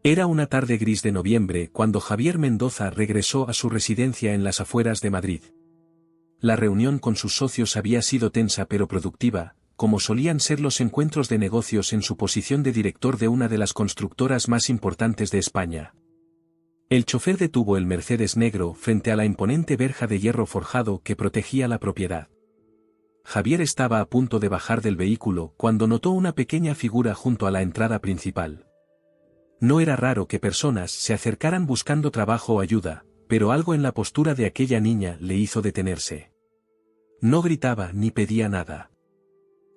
Era una tarde gris de noviembre cuando Javier Mendoza regresó a su residencia en las afueras de Madrid. La reunión con sus socios había sido tensa pero productiva, como solían ser los encuentros de negocios en su posición de director de una de las constructoras más importantes de España. El chofer detuvo el Mercedes negro frente a la imponente verja de hierro forjado que protegía la propiedad. Javier estaba a punto de bajar del vehículo cuando notó una pequeña figura junto a la entrada principal. No era raro que personas se acercaran buscando trabajo o ayuda, pero algo en la postura de aquella niña le hizo detenerse. No gritaba ni pedía nada.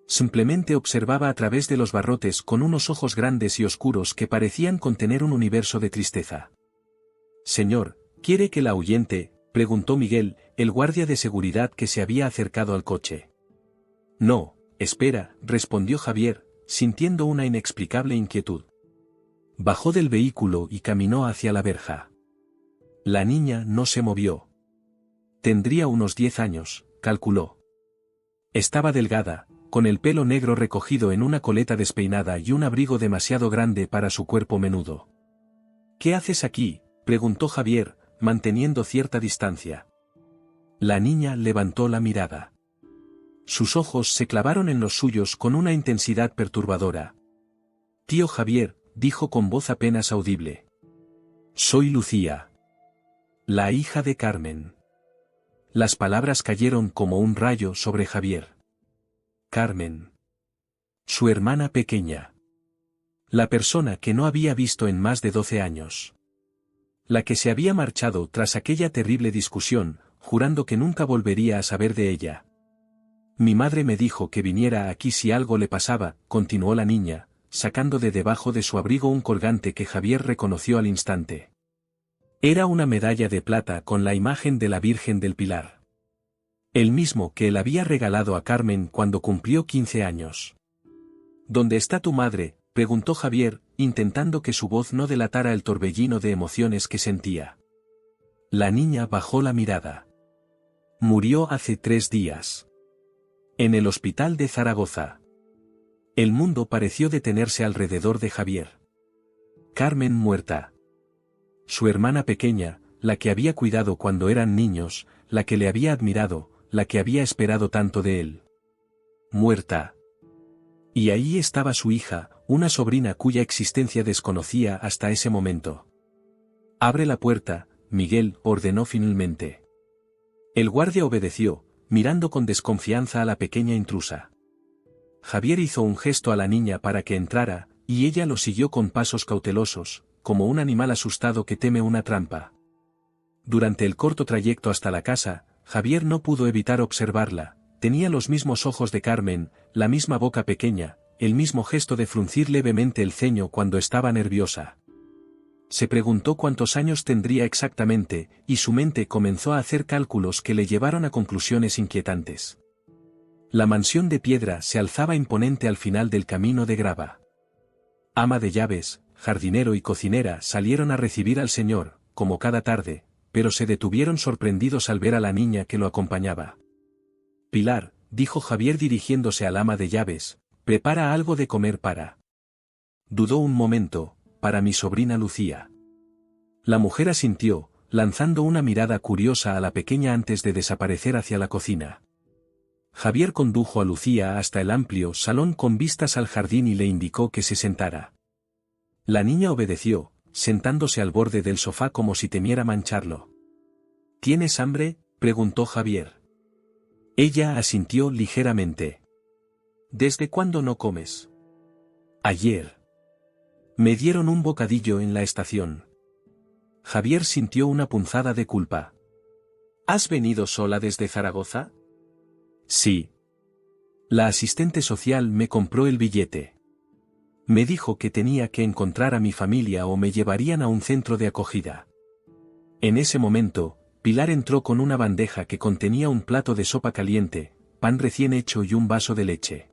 Simplemente observaba a través de los barrotes con unos ojos grandes y oscuros que parecían contener un universo de tristeza. «Señor, ¿quiere que la ahuyente?», preguntó Miguel, el guardia de seguridad que se había acercado al coche. «No, espera», respondió Javier, sintiendo una inexplicable inquietud. Bajó del vehículo y caminó hacia la verja. La niña no se movió. Tendría unos 10 años, calculó. Estaba delgada, con el pelo negro recogido en una coleta despeinada y un abrigo demasiado grande para su cuerpo menudo. «¿Qué haces aquí?», preguntó Javier, manteniendo cierta distancia. La niña levantó la mirada. Sus ojos se clavaron en los suyos con una intensidad perturbadora. «Tío Javier», dijo con voz apenas audible. «Soy Lucía. La hija de Carmen». Las palabras cayeron como un rayo sobre Javier. Carmen. Su hermana pequeña. La persona que no había visto en más de 12 años. La que se había marchado tras aquella terrible discusión, jurando que nunca volvería a saber de ella. «Mi madre me dijo que viniera aquí si algo le pasaba», continuó la niña, sacando de debajo de su abrigo un colgante que Javier reconoció al instante. Era una medalla de plata con la imagen de la Virgen del Pilar. El mismo que él había regalado a Carmen cuando cumplió 15 años. «¿Dónde está tu madre?», preguntó Javier, intentando que su voz no delatara el torbellino de emociones que sentía. La niña bajó la mirada. «Murió hace 3 días. En el hospital de Zaragoza». El mundo pareció detenerse alrededor de Javier. Carmen muerta. Su hermana pequeña, la que había cuidado cuando eran niños, la que le había admirado, la que había esperado tanto de él. Muerta. Y ahí estaba su hija, una sobrina cuya existencia desconocía hasta ese momento. «Abre la puerta», Miguel ordenó finalmente. El guardia obedeció, mirando con desconfianza a la pequeña intrusa. Javier hizo un gesto a la niña para que entrara, y ella lo siguió con pasos cautelosos, como un animal asustado que teme una trampa. Durante el corto trayecto hasta la casa, Javier no pudo evitar observarla. Tenía los mismos ojos de Carmen, la misma boca pequeña, el mismo gesto de fruncir levemente el ceño cuando estaba nerviosa. Se preguntó cuántos años tendría exactamente, y su mente comenzó a hacer cálculos que le llevaron a conclusiones inquietantes. La mansión de piedra se alzaba imponente al final del camino de grava. Ama de llaves, jardinero y cocinera salieron a recibir al señor, como cada tarde, pero se detuvieron sorprendidos al ver a la niña que lo acompañaba. «Pilar», dijo Javier dirigiéndose al ama de llaves, «prepara algo de comer para». Dudó un momento, «para mi sobrina Lucía». La mujer asintió, lanzando una mirada curiosa a la pequeña antes de desaparecer hacia la cocina. Javier condujo a Lucía hasta el amplio salón con vistas al jardín y le indicó que se sentara. La niña obedeció, sentándose al borde del sofá como si temiera mancharlo. «¿Tienes hambre?», preguntó Javier. Ella asintió ligeramente. «¿Desde cuándo no comes?». «Ayer. Me dieron un bocadillo en la estación». Javier sintió una punzada de culpa. «¿Has venido sola desde Zaragoza?». «Sí. La asistente social me compró el billete. Me dijo que tenía que encontrar a mi familia o me llevarían a un centro de acogida». En ese momento, Pilar entró con una bandeja que contenía un plato de sopa caliente, pan recién hecho y un vaso de leche.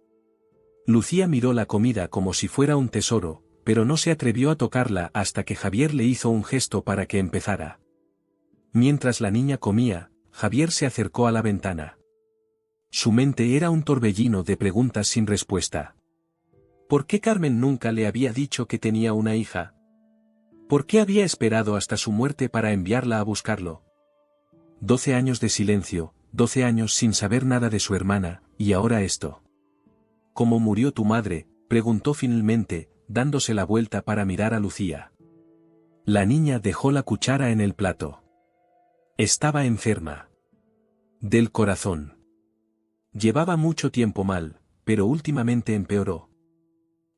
Lucía miró la comida como si fuera un tesoro, pero no se atrevió a tocarla hasta que Javier le hizo un gesto para que empezara. Mientras la niña comía, Javier se acercó a la ventana. Su mente era un torbellino de preguntas sin respuesta. ¿Por qué Carmen nunca le había dicho que tenía una hija? ¿Por qué había esperado hasta su muerte para enviarla a buscarlo? 12 años de silencio, 12 años sin saber nada de su hermana, y ahora esto. ¿Cómo murió tu madre?, preguntó finalmente, dándose la vuelta para mirar a Lucía. La niña dejó la cuchara en el plato. Estaba enferma. Del corazón. Llevaba mucho tiempo mal, pero últimamente empeoró.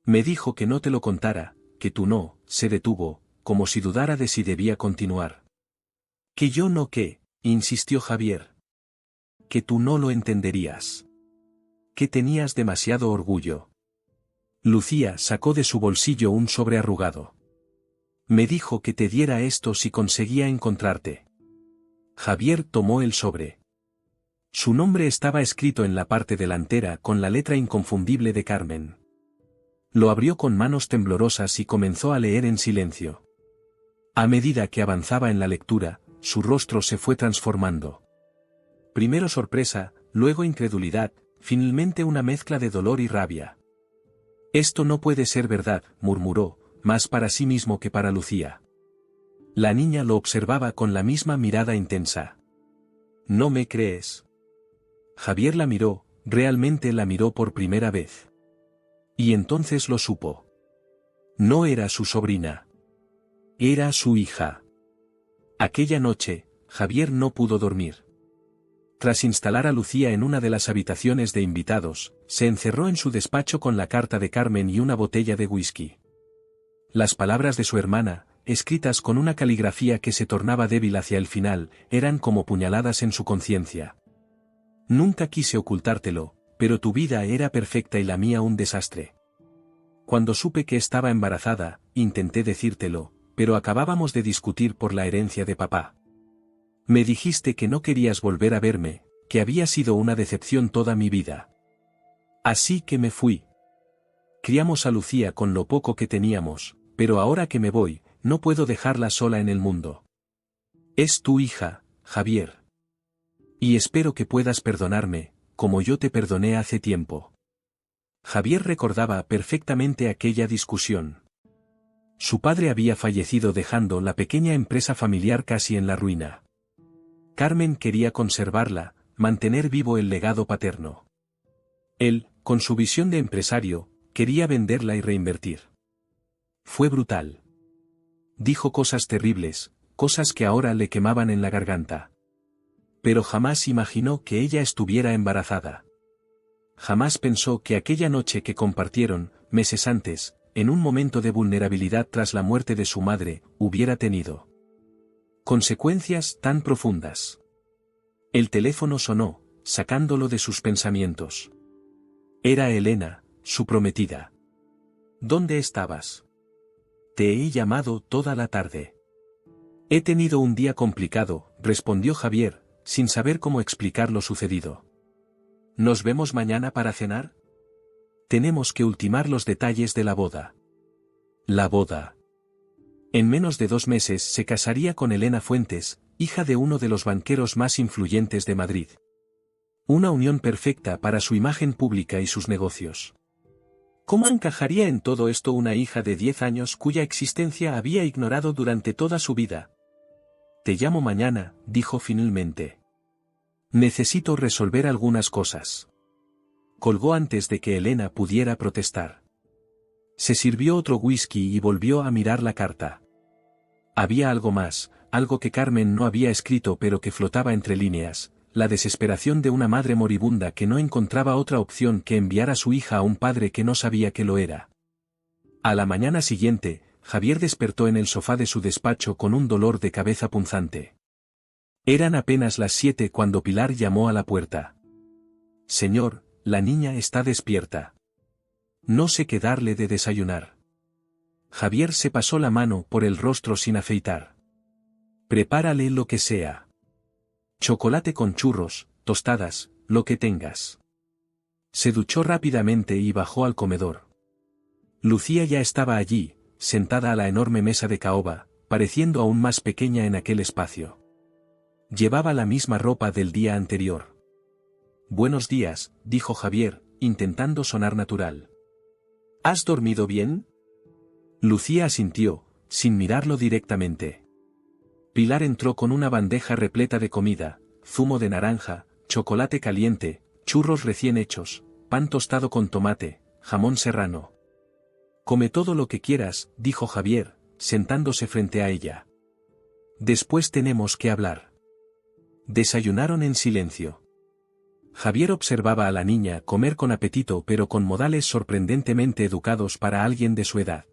Me dijo que no te lo contara, que tú no, se detuvo, como si dudara de si debía continuar. Que yo no qué, insistió Javier. Que tú no lo entenderías. Que tenías demasiado orgullo. Lucía sacó de su bolsillo un sobre arrugado. Me dijo que te diera esto si conseguía encontrarte. Javier tomó el sobre. Su nombre estaba escrito en la parte delantera con la letra inconfundible de Carmen. Lo abrió con manos temblorosas y comenzó a leer en silencio. A medida que avanzaba en la lectura, su rostro se fue transformando. Primero sorpresa, luego incredulidad, finalmente una mezcla de dolor y rabia. Esto no puede ser verdad, murmuró, más para sí mismo que para Lucía. La niña lo observaba con la misma mirada intensa. ¿No me crees? Javier la miró, realmente la miró por primera vez. Y entonces lo supo. No era su sobrina. Era su hija. Aquella noche, Javier no pudo dormir. Tras instalar a Lucía en una de las habitaciones de invitados, se encerró en su despacho con la carta de Carmen y una botella de whisky. Las palabras de su hermana, escritas con una caligrafía que se tornaba débil hacia el final, eran como puñaladas en su conciencia. Nunca quise ocultártelo, pero tu vida era perfecta y la mía un desastre. Cuando supe que estaba embarazada, intenté decírtelo, pero acabábamos de discutir por la herencia de papá. Me dijiste que no querías volver a verme, que había sido una decepción toda mi vida. Así que me fui. Criamos a Lucía con lo poco que teníamos, pero ahora que me voy, no puedo dejarla sola en el mundo. Es tu hija, Javier. Y espero que puedas perdonarme, como yo te perdoné hace tiempo. Javier recordaba perfectamente aquella discusión. Su padre había fallecido dejando la pequeña empresa familiar casi en la ruina. Carmen quería conservarla, mantener vivo el legado paterno. Él, con su visión de empresario, quería venderla y reinvertir. Fue brutal. Dijo cosas terribles, cosas que ahora le quemaban en la garganta. Pero jamás imaginó que ella estuviera embarazada. Jamás pensó que aquella noche que compartieron, meses antes, en un momento de vulnerabilidad tras la muerte de su madre, hubiera tenido consecuencias tan profundas. El teléfono sonó, sacándolo de sus pensamientos. Era Elena, su prometida. ¿Dónde estabas? Te he llamado toda la tarde. He tenido un día complicado, respondió Javier, sin saber cómo explicar lo sucedido. ¿Nos vemos mañana para cenar? Tenemos que ultimar los detalles de la boda. La boda. En menos de 2 meses se casaría con Elena Fuentes, hija de uno de los banqueros más influyentes de Madrid. Una unión perfecta para su imagen pública y sus negocios. ¿Cómo encajaría en todo esto una hija de 10 años cuya existencia había ignorado durante toda su vida? Te llamo mañana, dijo finalmente. Necesito resolver algunas cosas. Colgó antes de que Elena pudiera protestar. Se sirvió otro whisky y volvió a mirar la carta. Había algo más, algo que Carmen no había escrito pero que flotaba entre líneas, la desesperación de una madre moribunda que no encontraba otra opción que enviar a su hija a un padre que no sabía que lo era. A la mañana siguiente, Javier despertó en el sofá de su despacho con un dolor de cabeza punzante. Eran apenas las 7 cuando Pilar llamó a la puerta. Señor, la niña está despierta. No sé qué darle de desayunar. Javier se pasó la mano por el rostro sin afeitar. Prepárale lo que sea. Chocolate con churros, tostadas, lo que tengas. Se duchó rápidamente y bajó al comedor. Lucía ya estaba allí, sentada a la enorme mesa de caoba, pareciendo aún más pequeña en aquel espacio. Llevaba la misma ropa del día anterior. Buenos días, dijo Javier, intentando sonar natural. ¿Has dormido bien? Lucía asintió, sin mirarlo directamente. Pilar entró con una bandeja repleta de comida, zumo de naranja, chocolate caliente, churros recién hechos, pan tostado con tomate, jamón serrano. Come todo lo que quieras, dijo Javier, sentándose frente a ella. Después tenemos que hablar. Desayunaron en silencio. Javier observaba a la niña comer con apetito pero con modales sorprendentemente educados para alguien de su edad.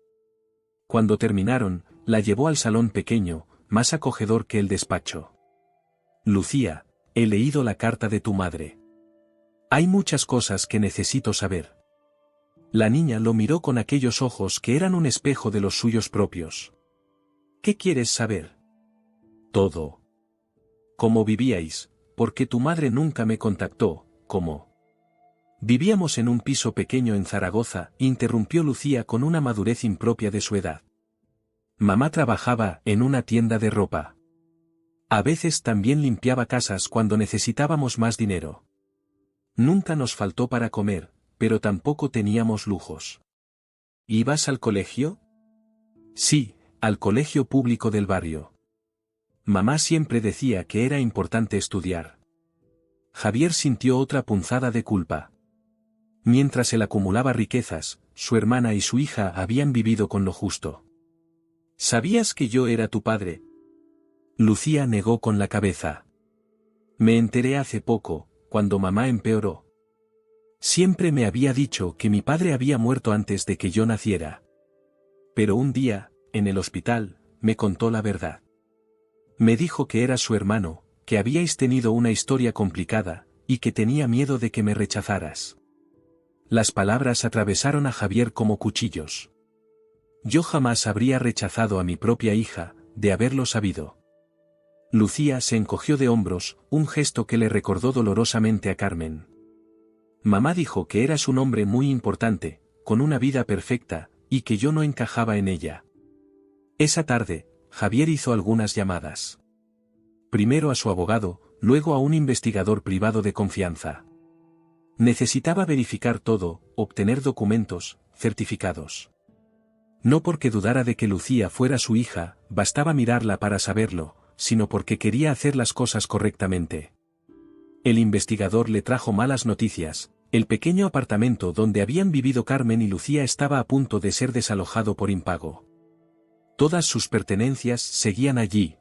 Cuando terminaron, la llevó al salón pequeño, más acogedor que el despacho. Lucía, he leído la carta de tu madre. Hay muchas cosas que necesito saber. La niña lo miró con aquellos ojos que eran un espejo de los suyos propios. ¿Qué quieres saber? Todo. ¿Cómo vivíais? Porque tu madre nunca me contactó, ¿cómo? Vivíamos en un piso pequeño en Zaragoza, interrumpió Lucía con una madurez impropia de su edad. Mamá trabajaba en una tienda de ropa. A veces también limpiaba casas cuando necesitábamos más dinero. Nunca nos faltó para comer, pero tampoco teníamos lujos. ¿Ibas al colegio? Sí, al colegio público del barrio. Mamá siempre decía que era importante estudiar. Javier sintió otra punzada de culpa. Mientras él acumulaba riquezas, su hermana y su hija habían vivido con lo justo. ¿Sabías que yo era tu padre? Lucía negó con la cabeza. Me enteré hace poco, cuando mamá empeoró. Siempre me había dicho que mi padre había muerto antes de que yo naciera. Pero un día, en el hospital, me contó la verdad. Me dijo que eras su hermano, que habíais tenido una historia complicada, y que tenía miedo de que me rechazaras. Las palabras atravesaron a Javier como cuchillos. Yo jamás habría rechazado a mi propia hija, de haberlo sabido. Lucía se encogió de hombros, un gesto que le recordó dolorosamente a Carmen. Mamá dijo que eras un hombre muy importante, con una vida perfecta, y que yo no encajaba en ella. Esa tarde, Javier hizo algunas llamadas. Primero a su abogado, luego a un investigador privado de confianza. Necesitaba verificar todo, obtener documentos, certificados. No porque dudara de que Lucía fuera su hija, bastaba mirarla para saberlo, sino porque quería hacer las cosas correctamente. El investigador le trajo malas noticias. El pequeño apartamento donde habían vivido Carmen y Lucía estaba a punto de ser desalojado por impago. Todas sus pertenencias seguían allí.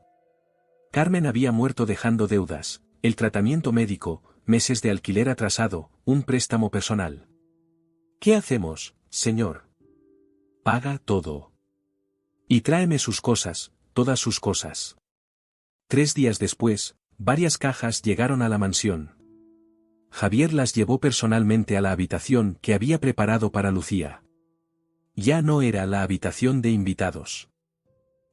Carmen había muerto dejando deudas, el tratamiento médico, meses de alquiler atrasado, un préstamo personal. ¿Qué hacemos, señor? Paga todo. Y tráeme sus cosas, todas sus cosas. 3 días después, varias cajas llegaron a la mansión. Javier las llevó personalmente a la habitación que había preparado para Lucía. Ya no era la habitación de invitados.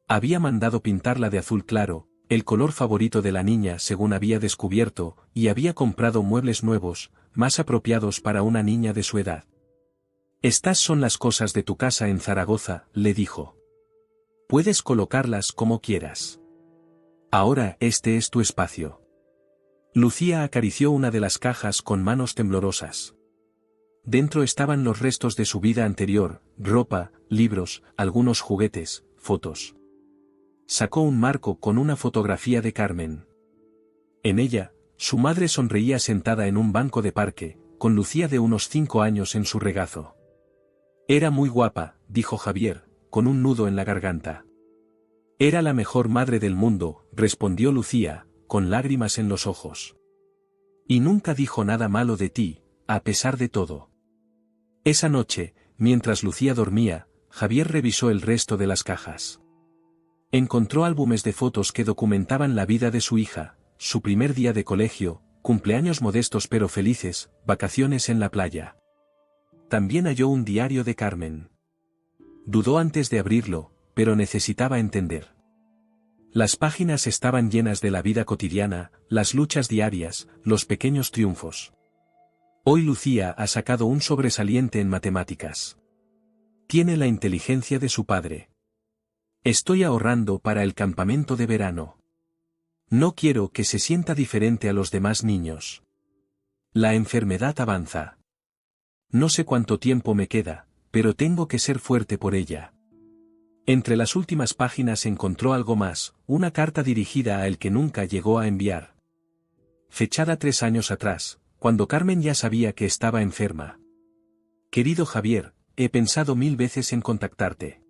Había mandado pintarla de azul claro, el color favorito de la niña según había descubierto, y había comprado muebles nuevos, más apropiados para una niña de su edad. Estas son las cosas de tu casa en Zaragoza, le dijo. Puedes colocarlas como quieras. Ahora este es tu espacio. Lucía acarició una de las cajas con manos temblorosas. Dentro estaban los restos de su vida anterior, ropa, libros, algunos juguetes, fotos. Sacó un marco con una fotografía de Carmen. En ella, su madre sonreía sentada en un banco de parque, con Lucía de unos 5 años en su regazo. Era muy guapa, dijo Javier, con un nudo en la garganta. Era la mejor madre del mundo, respondió Lucía, con lágrimas en los ojos. Y nunca dijo nada malo de ti, a pesar de todo. Esa noche, mientras Lucía dormía, Javier revisó el resto de las cajas. Encontró álbumes de fotos que documentaban la vida de su hija, su primer día de colegio, cumpleaños modestos pero felices, vacaciones en la playa. También halló un diario de Carmen. Dudó antes de abrirlo, pero necesitaba entender. Las páginas estaban llenas de la vida cotidiana, las luchas diarias, los pequeños triunfos. Hoy Lucía ha sacado un sobresaliente en matemáticas. Tiene la inteligencia de su padre. Estoy ahorrando para el campamento de verano. No quiero que se sienta diferente a los demás niños. La enfermedad avanza. No sé cuánto tiempo me queda, pero tengo que ser fuerte por ella. Entre las últimas páginas encontró algo más, una carta dirigida a el que nunca llegó a enviar. Fechada 3 años atrás, cuando Carmen ya sabía que estaba enferma. Querido Javier, he pensado 1000 veces en contactarte.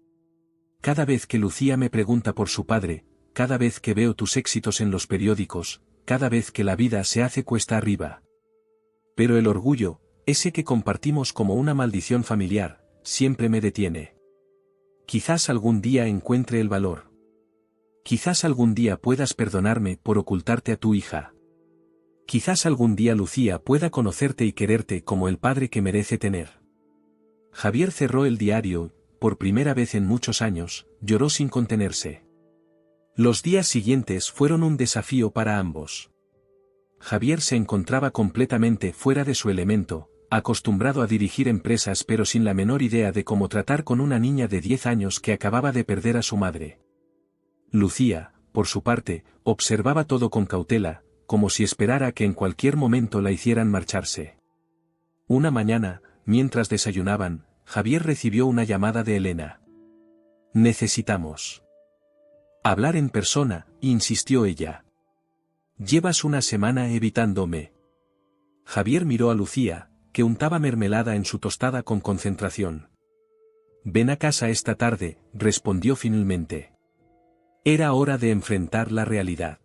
Cada vez que Lucía me pregunta por su padre, cada vez que veo tus éxitos en los periódicos, cada vez que la vida se hace cuesta arriba. Pero el orgullo, ese que compartimos como una maldición familiar, siempre me detiene. Quizás algún día encuentre el valor. Quizás algún día puedas perdonarme por ocultarte a tu hija. Quizás algún día Lucía pueda conocerte y quererte como el padre que merece tener. Javier cerró el diario, por primera vez en muchos años, lloró sin contenerse. Los días siguientes fueron un desafío para ambos. Javier se encontraba completamente fuera de su elemento, acostumbrado a dirigir empresas pero sin la menor idea de cómo tratar con una niña de 10 años que acababa de perder a su madre. Lucía, por su parte, observaba todo con cautela, como si esperara que en cualquier momento la hicieran marcharse. Una mañana, mientras desayunaban, Javier recibió una llamada de Elena. Necesitamos hablar en persona, insistió ella. Llevas una semana evitándome. Javier miró a Lucía, que untaba mermelada en su tostada con concentración. Ven a casa esta tarde, respondió finalmente. Era hora de enfrentar la realidad.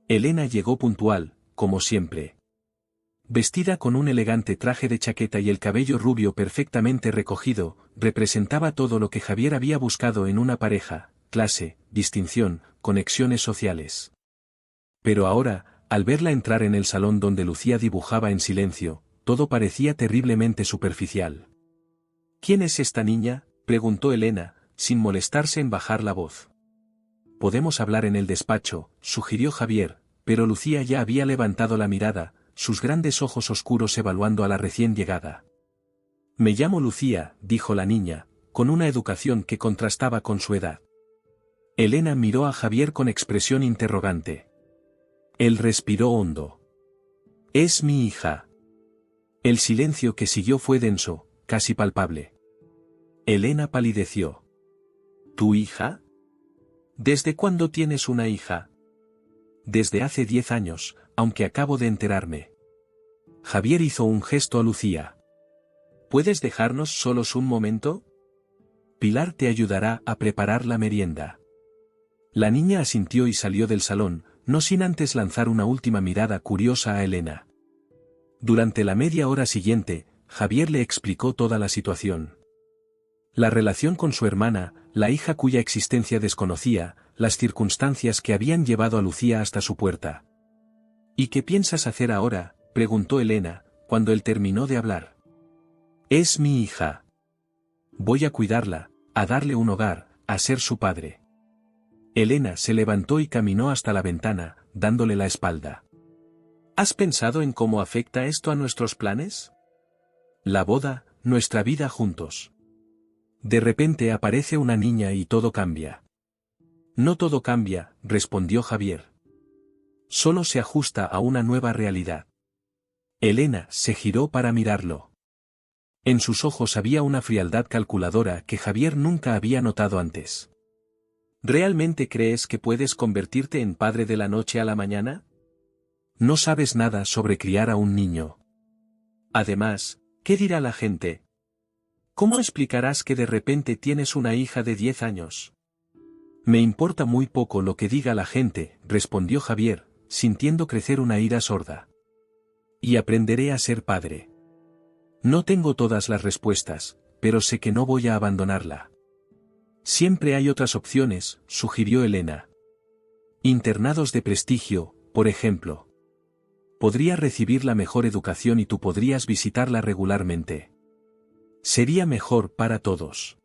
Elena llegó puntual, como siempre. Vestida con un elegante traje de chaqueta y el cabello rubio perfectamente recogido, representaba todo lo que Javier había buscado en una pareja: clase, distinción, conexiones sociales. Pero ahora, al verla entrar en el salón donde Lucía dibujaba en silencio, todo parecía terriblemente superficial. ¿Quién es esta niña?, preguntó Elena, sin molestarse en bajar la voz. Podemos hablar en el despacho, sugirió Javier, pero Lucía ya había levantado la mirada, sus grandes ojos oscuros evaluando a la recién llegada. Me llamo Lucía, dijo la niña, con una educación que contrastaba con su edad. Elena miró a Javier con expresión interrogante. Él respiró hondo. Es mi hija. El silencio que siguió fue denso, casi palpable. Elena palideció. ¿Tu hija? ¿Desde cuándo tienes una hija? Desde hace 10 años, aunque acabo de enterarme. Javier hizo un gesto a Lucía. ¿Puedes dejarnos solos un momento? Pilar te ayudará a preparar la merienda. La niña asintió y salió del salón, no sin antes lanzar una última mirada curiosa a Elena. Durante la media hora siguiente, Javier le explicó toda la situación. La relación con su hermana, la hija cuya existencia desconocía, las circunstancias que habían llevado a Lucía hasta su puerta. ¿Y qué piensas hacer ahora?, preguntó Elena, cuando él terminó de hablar. Es mi hija. Voy a cuidarla, a darle un hogar, a ser su padre. Elena se levantó y caminó hasta la ventana, dándole la espalda. ¿Has pensado en cómo afecta esto a nuestros planes? La boda, nuestra vida juntos. De repente aparece una niña y todo cambia. No todo cambia, respondió Javier. Solo se ajusta a una nueva realidad. Elena se giró para mirarlo. En sus ojos había una frialdad calculadora que Javier nunca había notado antes. ¿Realmente crees que puedes convertirte en padre de la noche a la mañana? No sabes nada sobre criar a un niño. Además, ¿qué dirá la gente? ¿Cómo explicarás que de repente tienes una hija de 10 años? Me importa muy poco lo que diga la gente, respondió Javier, sintiendo crecer una ira sorda. Y aprenderé a ser padre. No tengo todas las respuestas, pero sé que no voy a abandonarla. Siempre hay otras opciones, sugirió Elena. Internados de prestigio, por ejemplo. Podría recibir la mejor educación y tú podrías visitarla regularmente. Sería mejor para todos.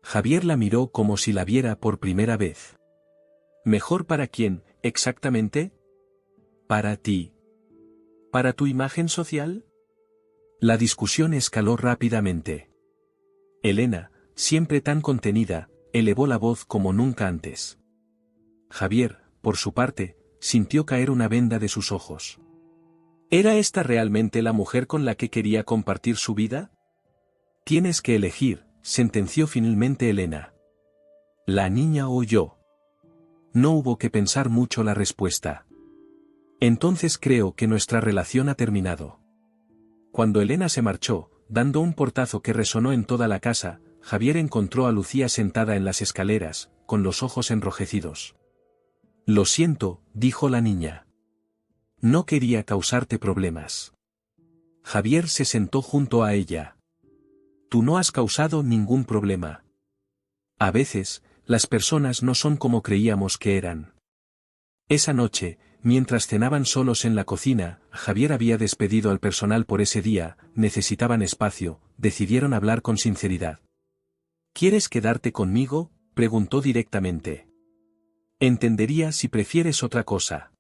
Javier la miró como si la viera por primera vez. ¿Mejor para quién, exactamente? Para ti. ¿Para tu imagen social? La discusión escaló rápidamente. Elena, siempre tan contenida, elevó la voz como nunca antes. Javier, por su parte, sintió caer una venda de sus ojos. ¿Era esta realmente la mujer con la que quería compartir su vida? Tienes que elegir, sentenció finalmente Elena. La niña oyó. No hubo que pensar mucho la respuesta. Entonces creo que nuestra relación ha terminado. Cuando Elena se marchó, dando un portazo que resonó en toda la casa, Javier encontró a Lucía sentada en las escaleras, con los ojos enrojecidos. Lo siento, dijo la niña. No quería causarte problemas. Javier se sentó junto a ella. Tú no has causado ningún problema. A veces, las personas no son como creíamos que eran. Esa noche, mientras cenaban solos en la cocina, Javier había despedido al personal por ese día, necesitaban espacio, decidieron hablar con sinceridad. ¿Quieres quedarte conmigo?, preguntó directamente. Entendería si prefieres otra cosa.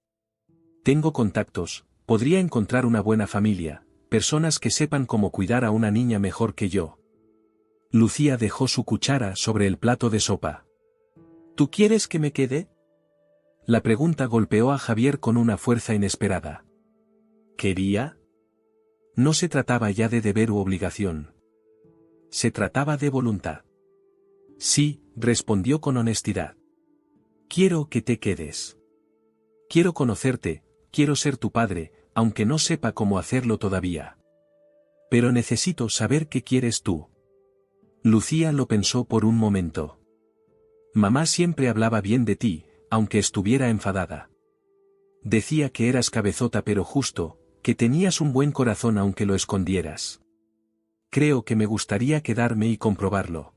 Tengo contactos, podría encontrar una buena familia, personas que sepan cómo cuidar a una niña mejor que yo. Lucía dejó su cuchara sobre el plato de sopa. ¿Tú quieres que me quede? La pregunta golpeó a Javier con una fuerza inesperada. ¿Quería? No se trataba ya de deber u obligación. Se trataba de voluntad. Sí, respondió con honestidad. Quiero que te quedes. Quiero conocerte, quiero ser tu padre, aunque no sepa cómo hacerlo todavía. Pero necesito saber qué quieres tú. Lucía lo pensó por un momento. Mamá siempre hablaba bien de ti, aunque estuviera enfadada. Decía que eras cabezota pero justo, que tenías un buen corazón aunque lo escondieras. Creo que me gustaría quedarme y comprobarlo.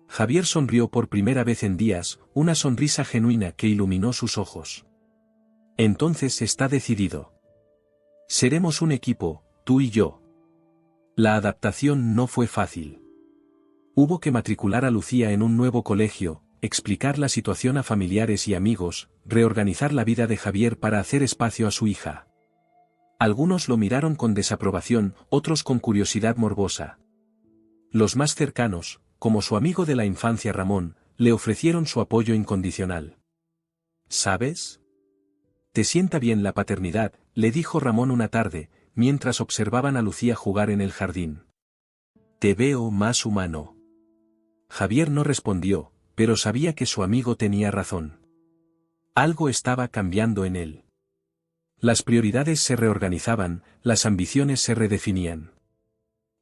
Javier sonrió por primera vez en días, una sonrisa genuina que iluminó sus ojos. Entonces está decidido. Seremos un equipo, tú y yo. La adaptación no fue fácil. Hubo que matricular a Lucía en un nuevo colegio, explicar la situación a familiares y amigos, reorganizar la vida de Javier para hacer espacio a su hija. Algunos lo miraron con desaprobación, otros con curiosidad morbosa. Los más cercanos, como su amigo de la infancia Ramón, le ofrecieron su apoyo incondicional. ¿Sabes? Te sienta bien la paternidad, le dijo Ramón una tarde, mientras observaban a Lucía jugar en el jardín. Te veo más humano. Javier no respondió, pero sabía que su amigo tenía razón. Algo estaba cambiando en él. Las prioridades se reorganizaban, las ambiciones se redefinían.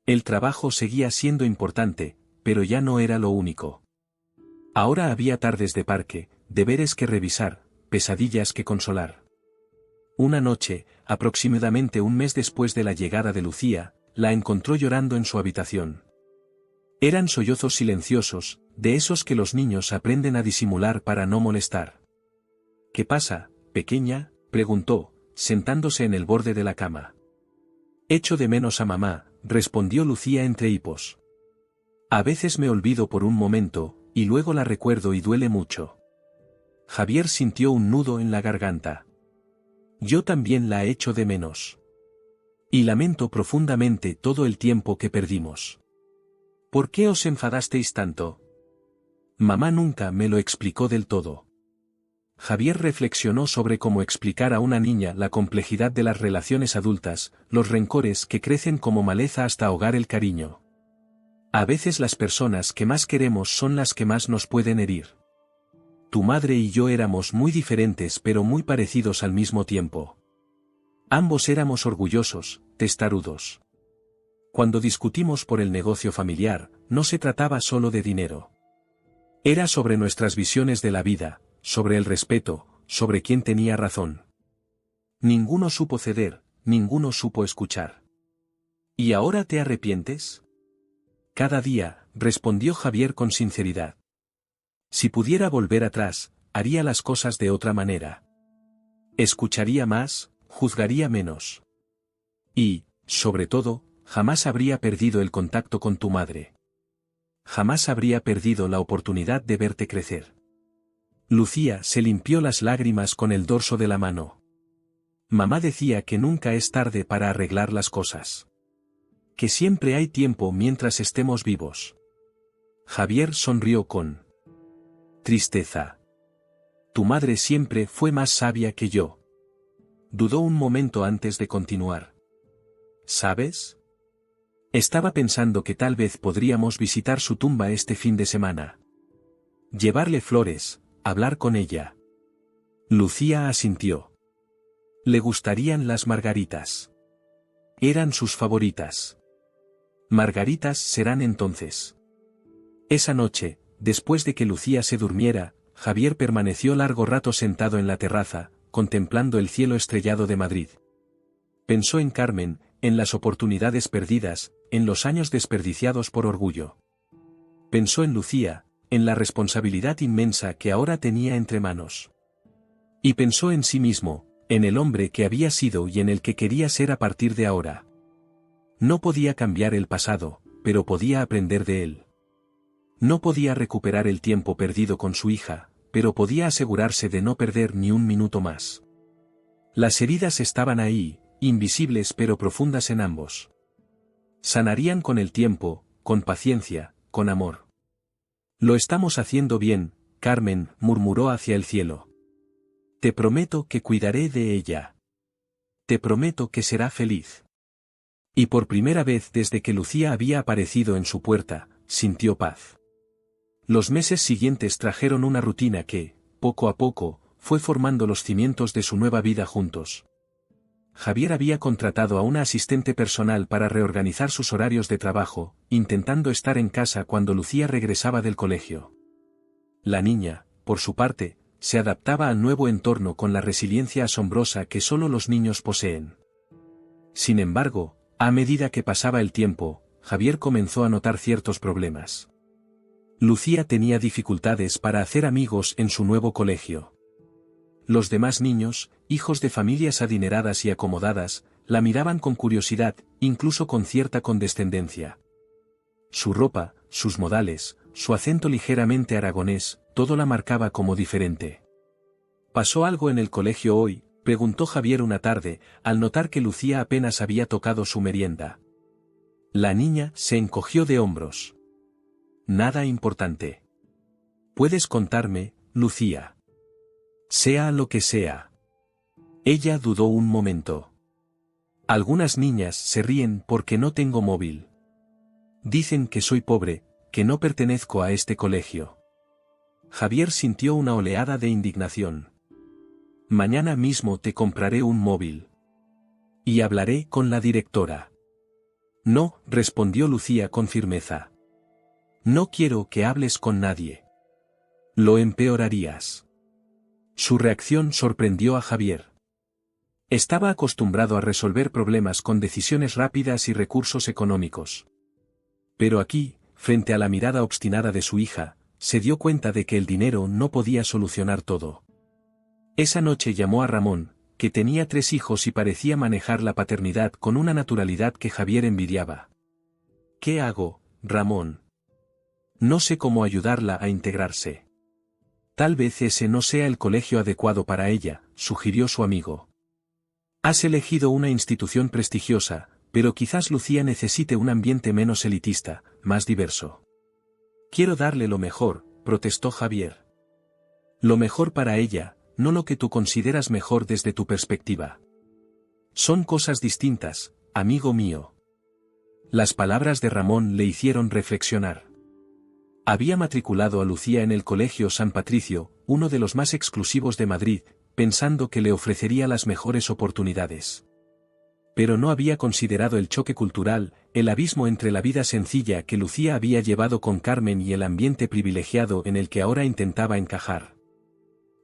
El trabajo seguía siendo importante, pero ya no era lo único. Ahora había tardes de parque, deberes que revisar, pesadillas que consolar. Una noche, aproximadamente un mes después de la llegada de Lucía, la encontró llorando en su habitación. Eran sollozos silenciosos, de esos que los niños aprenden a disimular para no molestar. ¿Qué pasa, pequeña?, preguntó, sentándose en el borde de la cama. Echo de menos a mamá, respondió Lucía entre hipos. A veces me olvido por un momento, y luego la recuerdo y duele mucho. Javier sintió un nudo en la garganta. Yo también la echo de menos. Y lamento profundamente todo el tiempo que perdimos. ¿Por qué os enfadasteis tanto? Mamá nunca me lo explicó del todo. Javier reflexionó sobre cómo explicar a una niña la complejidad de las relaciones adultas, los rencores que crecen como maleza hasta ahogar el cariño. A veces las personas que más queremos son las que más nos pueden herir. Tu madre y yo éramos muy diferentes pero muy parecidos al mismo tiempo. Ambos éramos orgullosos, testarudos. Cuando discutimos por el negocio familiar, no se trataba solo de dinero. Era sobre nuestras visiones de la vida, sobre el respeto, sobre quién tenía razón. Ninguno supo ceder, ninguno supo escuchar. ¿Y ahora te arrepientes? Cada día, respondió Javier con sinceridad. Si pudiera volver atrás, haría las cosas de otra manera. Escucharía más, juzgaría menos. Y, sobre todo, jamás habría perdido el contacto con tu madre. Jamás habría perdido la oportunidad de verte crecer. Lucía se limpió las lágrimas con el dorso de la mano. Mamá decía que nunca es tarde para arreglar las cosas. Que siempre hay tiempo mientras estemos vivos. Javier sonrió con tristeza. Tu madre siempre fue más sabia que yo. Dudó un momento antes de continuar. ¿Sabes? Estaba pensando que tal vez podríamos visitar su tumba este fin de semana. Llevarle flores, hablar con ella. Lucía asintió. Le gustarían las margaritas. Eran sus favoritas. Margaritas serán entonces. Esa noche, después de que Lucía se durmiera, Javier permaneció largo rato sentado en la terraza, contemplando el cielo estrellado de Madrid. Pensó en Carmen, en las oportunidades perdidas, en los años desperdiciados por orgullo. Pensó en Lucía, en la responsabilidad inmensa que ahora tenía entre manos. Y pensó en sí mismo, en el hombre que había sido y en el que quería ser a partir de ahora. No podía cambiar el pasado, pero podía aprender de él. No podía recuperar el tiempo perdido con su hija, pero podía asegurarse de no perder ni un minuto más. Las heridas estaban ahí, invisibles pero profundas en ambos. Sanarían con el tiempo, con paciencia, con amor. Lo estamos haciendo bien, Carmen, murmuró hacia el cielo. Te prometo que cuidaré de ella. Te prometo que será feliz. Y por primera vez desde que Lucía había aparecido en su puerta, sintió paz. Los meses siguientes trajeron una rutina que, poco a poco, fue formando los cimientos de su nueva vida juntos. Javier había contratado a una asistente personal para reorganizar sus horarios de trabajo, intentando estar en casa cuando Lucía regresaba del colegio. La niña, por su parte, se adaptaba al nuevo entorno con la resiliencia asombrosa que solo los niños poseen. Sin embargo, a medida que pasaba el tiempo, Javier comenzó a notar ciertos problemas. Lucía tenía dificultades para hacer amigos en su nuevo colegio. Los demás niños, hijos de familias adineradas y acomodadas, la miraban con curiosidad, incluso con cierta condescendencia. Su ropa, sus modales, su acento ligeramente aragonés, todo la marcaba como diferente. ¿Pasó algo en el colegio hoy?, preguntó Javier una tarde, al notar que Lucía apenas había tocado su merienda. La niña se encogió de hombros. Nada importante. ¿Puedes contarme, Lucía? Sea lo que sea. Ella dudó un momento. Algunas niñas se ríen porque no tengo móvil. Dicen que soy pobre, que no pertenezco a este colegio. Javier sintió una oleada de indignación. Mañana mismo te compraré un móvil. Y hablaré con la directora. No, respondió Lucía con firmeza. No quiero que hables con nadie. Lo empeorarías. Su reacción sorprendió a Javier. Estaba acostumbrado a resolver problemas con decisiones rápidas y recursos económicos. Pero aquí, frente a la mirada obstinada de su hija, se dio cuenta de que el dinero no podía solucionar todo. Esa noche llamó a Ramón, que tenía 3 hijos y parecía manejar la paternidad con una naturalidad que Javier envidiaba. ¿Qué hago, Ramón? No sé cómo ayudarla a integrarse. Tal vez ese no sea el colegio adecuado para ella, sugirió su amigo. Has elegido una institución prestigiosa, pero quizás Lucía necesite un ambiente menos elitista, más diverso. Quiero darle lo mejor, protestó Javier. Lo mejor para ella, no lo que tú consideras mejor desde tu perspectiva. Son cosas distintas, amigo mío. Las palabras de Ramón le hicieron reflexionar. Había matriculado a Lucía en el Colegio San Patricio, uno de los más exclusivos de Madrid, pensando que le ofrecería las mejores oportunidades. Pero no había considerado el choque cultural, el abismo entre la vida sencilla que Lucía había llevado con Carmen y el ambiente privilegiado en el que ahora intentaba encajar.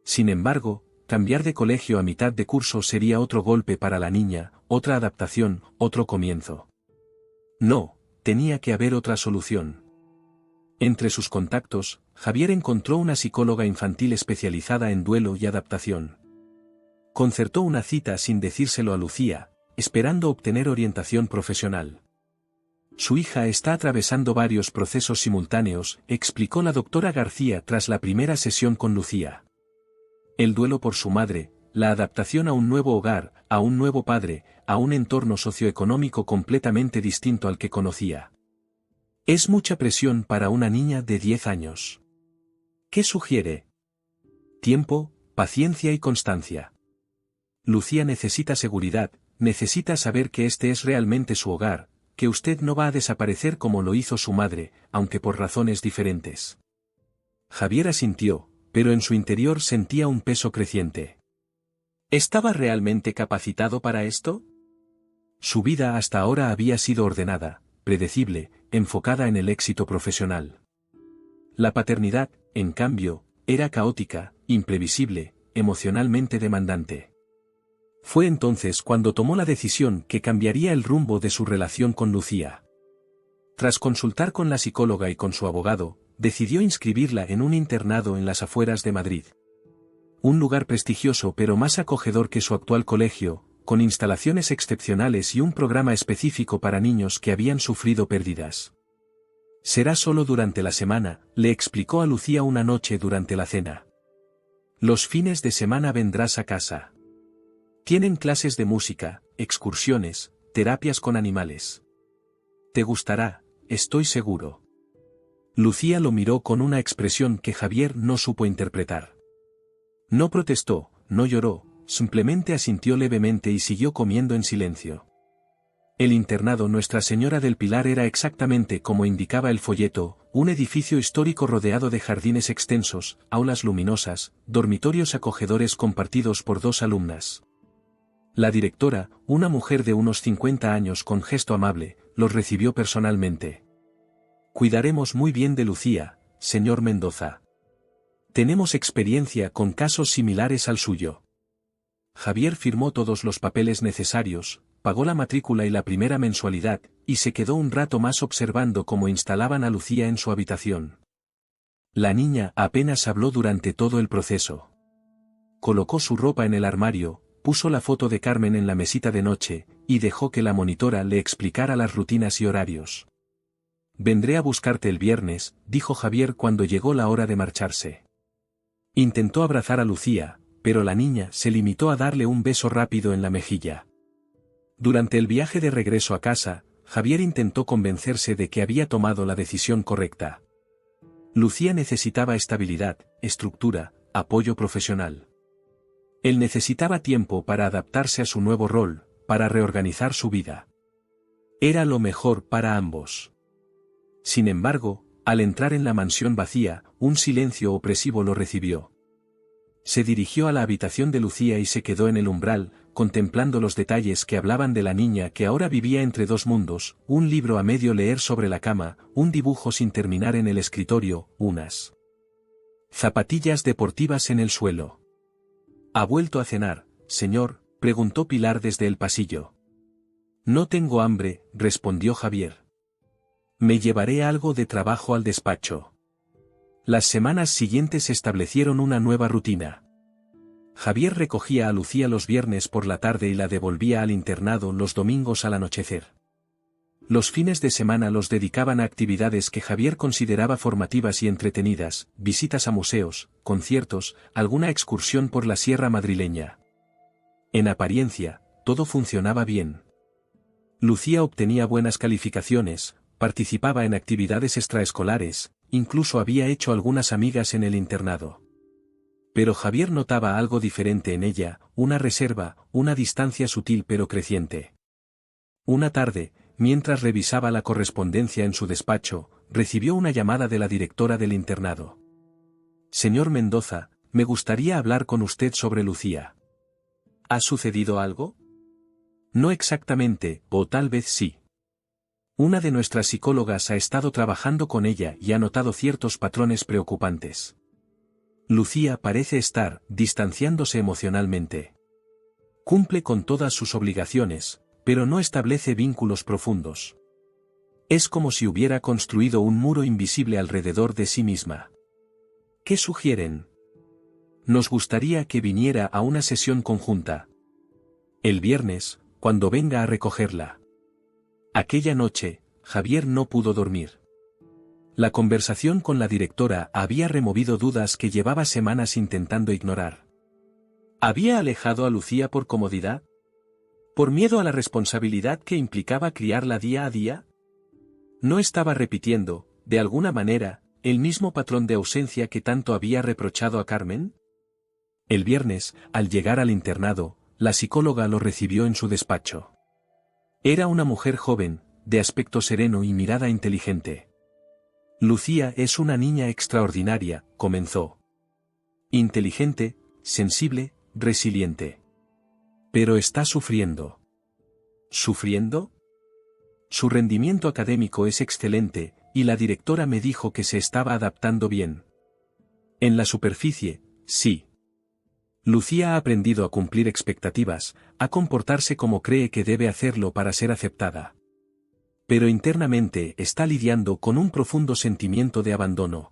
Sin embargo, cambiar de colegio a mitad de curso sería otro golpe para la niña, otra adaptación, otro comienzo. No, tenía que haber otra solución. Entre sus contactos, Javier encontró una psicóloga infantil especializada en duelo y adaptación. Concertó una cita sin decírselo a Lucía, esperando obtener orientación profesional. Su hija está atravesando varios procesos simultáneos, explicó la doctora García tras la primera sesión con Lucía. El duelo por su madre, la adaptación a un nuevo hogar, a un nuevo padre, a un entorno socioeconómico completamente distinto al que conocía. Es mucha presión para una niña de 10 años. ¿Qué sugiere? Tiempo, paciencia y constancia. Lucía necesita seguridad, necesita saber que este es realmente su hogar, que usted no va a desaparecer como lo hizo su madre, aunque por razones diferentes. Javier asintió, pero en su interior sentía un peso creciente. ¿Estaba realmente capacitado para esto? Su vida hasta ahora había sido ordenada, predecible, enfocada en el éxito profesional. La paternidad, en cambio, era caótica, imprevisible, emocionalmente demandante. Fue entonces cuando tomó la decisión que cambiaría el rumbo de su relación con Lucía. Tras consultar con la psicóloga y con su abogado, decidió inscribirla en un internado en las afueras de Madrid. Un lugar prestigioso pero más acogedor que su actual colegio, con instalaciones excepcionales y un programa específico para niños que habían sufrido pérdidas. Será solo durante la semana, le explicó a Lucía una noche durante la cena. Los fines de semana vendrás a casa. Tienen clases de música, excursiones, terapias con animales. Te gustará, estoy seguro. Lucía lo miró con una expresión que Javier no supo interpretar. No protestó, no lloró, simplemente asintió levemente y siguió comiendo en silencio. El internado Nuestra Señora del Pilar era exactamente como indicaba el folleto, un edificio histórico rodeado de jardines extensos, aulas luminosas, dormitorios acogedores compartidos por 2 alumnas. La directora, una mujer de unos 50 años con gesto amable, los recibió personalmente. Cuidaremos muy bien de Lucía, señor Mendoza. Tenemos experiencia con casos similares al suyo. Javier firmó todos los papeles necesarios, pagó la matrícula y la primera mensualidad, y se quedó un rato más observando cómo instalaban a Lucía en su habitación. La niña apenas habló durante todo el proceso. Colocó su ropa en el armario, puso la foto de Carmen en la mesita de noche, y dejó que la monitora le explicara las rutinas y horarios. Vendré a buscarte el viernes, dijo Javier cuando llegó la hora de marcharse. Intentó abrazar a Lucía, pero la niña se limitó a darle un beso rápido en la mejilla. Durante el viaje de regreso a casa, Javier intentó convencerse de que había tomado la decisión correcta. Lucía necesitaba estabilidad, estructura, apoyo profesional. Él necesitaba tiempo para adaptarse a su nuevo rol, para reorganizar su vida. Era lo mejor para ambos. Sin embargo, al entrar en la mansión vacía, un silencio opresivo lo recibió. Se dirigió a la habitación de Lucía y se quedó en el umbral, contemplando los detalles que hablaban de la niña que ahora vivía entre 2 mundos, un libro a medio leer sobre la cama, un dibujo sin terminar en el escritorio, unas zapatillas deportivas en el suelo. ¿Ha vuelto a cenar, señor?, preguntó Pilar desde el pasillo. No tengo hambre, respondió Javier. Me llevaré algo de trabajo al despacho. Las semanas siguientes establecieron una nueva rutina. Javier recogía a Lucía los viernes por la tarde y la devolvía al internado los domingos al anochecer. Los fines de semana los dedicaban a actividades que Javier consideraba formativas y entretenidas, visitas a museos, conciertos, alguna excursión por la sierra madrileña. En apariencia, todo funcionaba bien. Lucía obtenía buenas calificaciones, participaba en actividades extraescolares, incluso había hecho algunas amigas en el internado. Pero Javier notaba algo diferente en ella, una reserva, una distancia sutil pero creciente. Una tarde, mientras revisaba la correspondencia en su despacho, recibió una llamada de la directora del internado. Señor Mendoza, me gustaría hablar con usted sobre Lucía. ¿Ha sucedido algo? No exactamente, o tal vez sí. Una de nuestras psicólogas ha estado trabajando con ella y ha notado ciertos patrones preocupantes. Lucía parece estar distanciándose emocionalmente. Cumple con todas sus obligaciones, pero no establece vínculos profundos. Es como si hubiera construido un muro invisible alrededor de sí misma. ¿Qué sugieren? Nos gustaría que viniera a una sesión conjunta. El viernes, cuando venga a recogerla. Aquella noche, Javier no pudo dormir. La conversación con la directora había removido dudas que llevaba semanas intentando ignorar. ¿Había alejado a Lucía por comodidad? ¿Por miedo a la responsabilidad que implicaba criarla día a día? ¿No estaba repitiendo, de alguna manera, el mismo patrón de ausencia que tanto había reprochado a Carmen? El viernes, al llegar al internado, la psicóloga lo recibió en su despacho. Era una mujer joven, de aspecto sereno y mirada inteligente. Lucía es una niña extraordinaria, comenzó. Inteligente, sensible, resiliente. Pero está sufriendo. ¿Sufriendo? Su rendimiento académico es excelente, y la directora me dijo que se estaba adaptando bien. En la superficie, sí. Lucía ha aprendido a cumplir expectativas, a comportarse como cree que debe hacerlo para ser aceptada. Pero internamente está lidiando con un profundo sentimiento de abandono.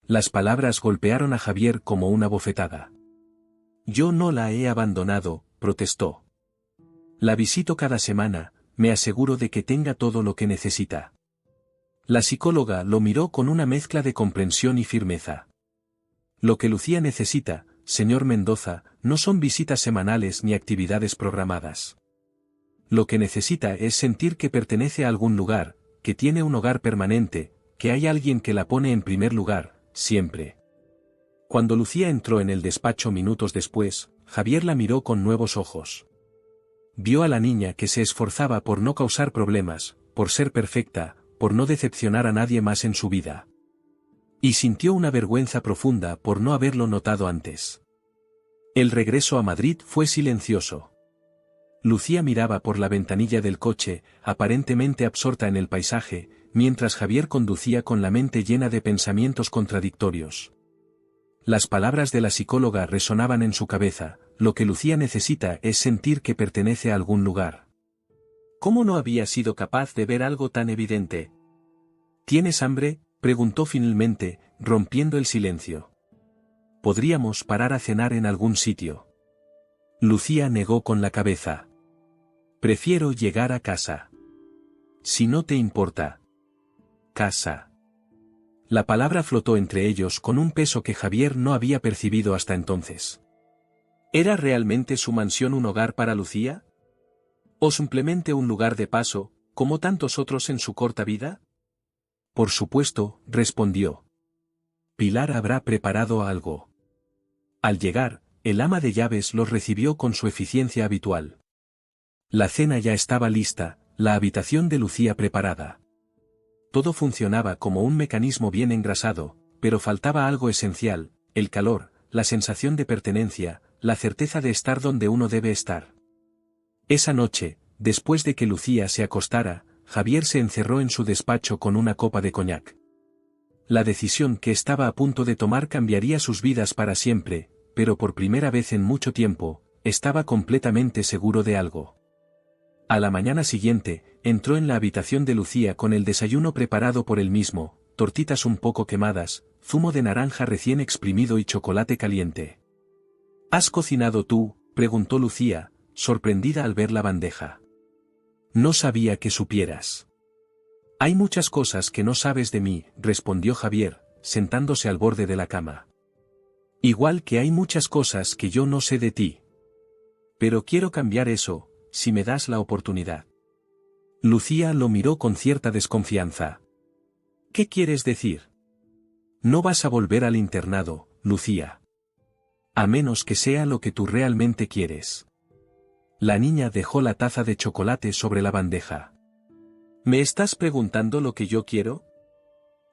Las palabras golpearon a Javier como una bofetada. Yo no la he abandonado, protestó. La visito cada semana, me aseguro de que tenga todo lo que necesita. La psicóloga lo miró con una mezcla de comprensión y firmeza. Lo que Lucía necesita, señor Mendoza, no son visitas semanales ni actividades programadas. Lo que necesita es sentir que pertenece a algún lugar, que tiene un hogar permanente, que hay alguien que la pone en primer lugar, siempre. Cuando Lucía entró en el despacho minutos después, Javier la miró con nuevos ojos. Vio a la niña que se esforzaba por no causar problemas, por ser perfecta, por no decepcionar a nadie más en su vida. Y sintió una vergüenza profunda por no haberlo notado antes. El regreso a Madrid fue silencioso. Lucía miraba por la ventanilla del coche, aparentemente absorta en el paisaje, mientras Javier conducía con la mente llena de pensamientos contradictorios. Las palabras de la psicóloga resonaban en su cabeza, lo que Lucía necesita es sentir que pertenece a algún lugar. ¿Cómo no había sido capaz de ver algo tan evidente? ¿Tienes hambre?, preguntó finalmente, rompiendo el silencio. ¿Podríamos parar a cenar en algún sitio? Lucía negó con la cabeza. Prefiero llegar a casa. Si no te importa. Casa. La palabra flotó entre ellos con un peso que Javier no había percibido hasta entonces. ¿Era realmente su mansión un hogar para Lucía? ¿O simplemente un lugar de paso, como tantos otros en su corta vida? Por supuesto, respondió. Pilar habrá preparado algo. Al llegar, el ama de llaves los recibió con su eficiencia habitual. La cena ya estaba lista, la habitación de Lucía preparada. Todo funcionaba como un mecanismo bien engrasado, pero faltaba algo esencial, el calor, la sensación de pertenencia, la certeza de estar donde uno debe estar. Esa noche, después de que Lucía se acostara, Javier se encerró en su despacho con una copa de coñac. La decisión que estaba a punto de tomar cambiaría sus vidas para siempre, pero por primera vez en mucho tiempo, estaba completamente seguro de algo. A la mañana siguiente, entró en la habitación de Lucía con el desayuno preparado por él mismo, tortitas un poco quemadas, zumo de naranja recién exprimido y chocolate caliente. ¿Has cocinado tú?, preguntó Lucía, sorprendida al ver la bandeja. No sabía que supieras. Hay muchas cosas que no sabes de mí, respondió Javier, sentándose al borde de la cama. Igual que hay muchas cosas que yo no sé de ti. Pero quiero cambiar eso, si me das la oportunidad. Lucía lo miró con cierta desconfianza. ¿Qué quieres decir? No vas a volver al internado, Lucía. A menos que sea lo que tú realmente quieres. La niña dejó la taza de chocolate sobre la bandeja. ¿Me estás preguntando lo que yo quiero?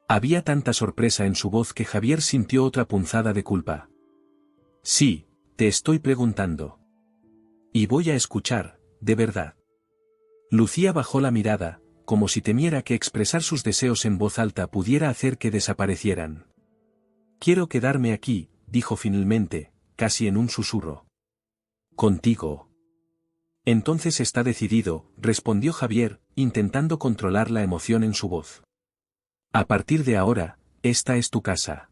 Había tanta sorpresa en su voz que Javier sintió otra punzada de culpa. Sí, te estoy preguntando. Y voy a escuchar, de verdad. Lucía bajó la mirada, como si temiera que expresar sus deseos en voz alta pudiera hacer que desaparecieran. Quiero quedarme aquí, dijo finalmente, casi en un susurro. Contigo. Entonces está decidido, respondió Javier, intentando controlar la emoción en su voz. A partir de ahora, esta es tu casa.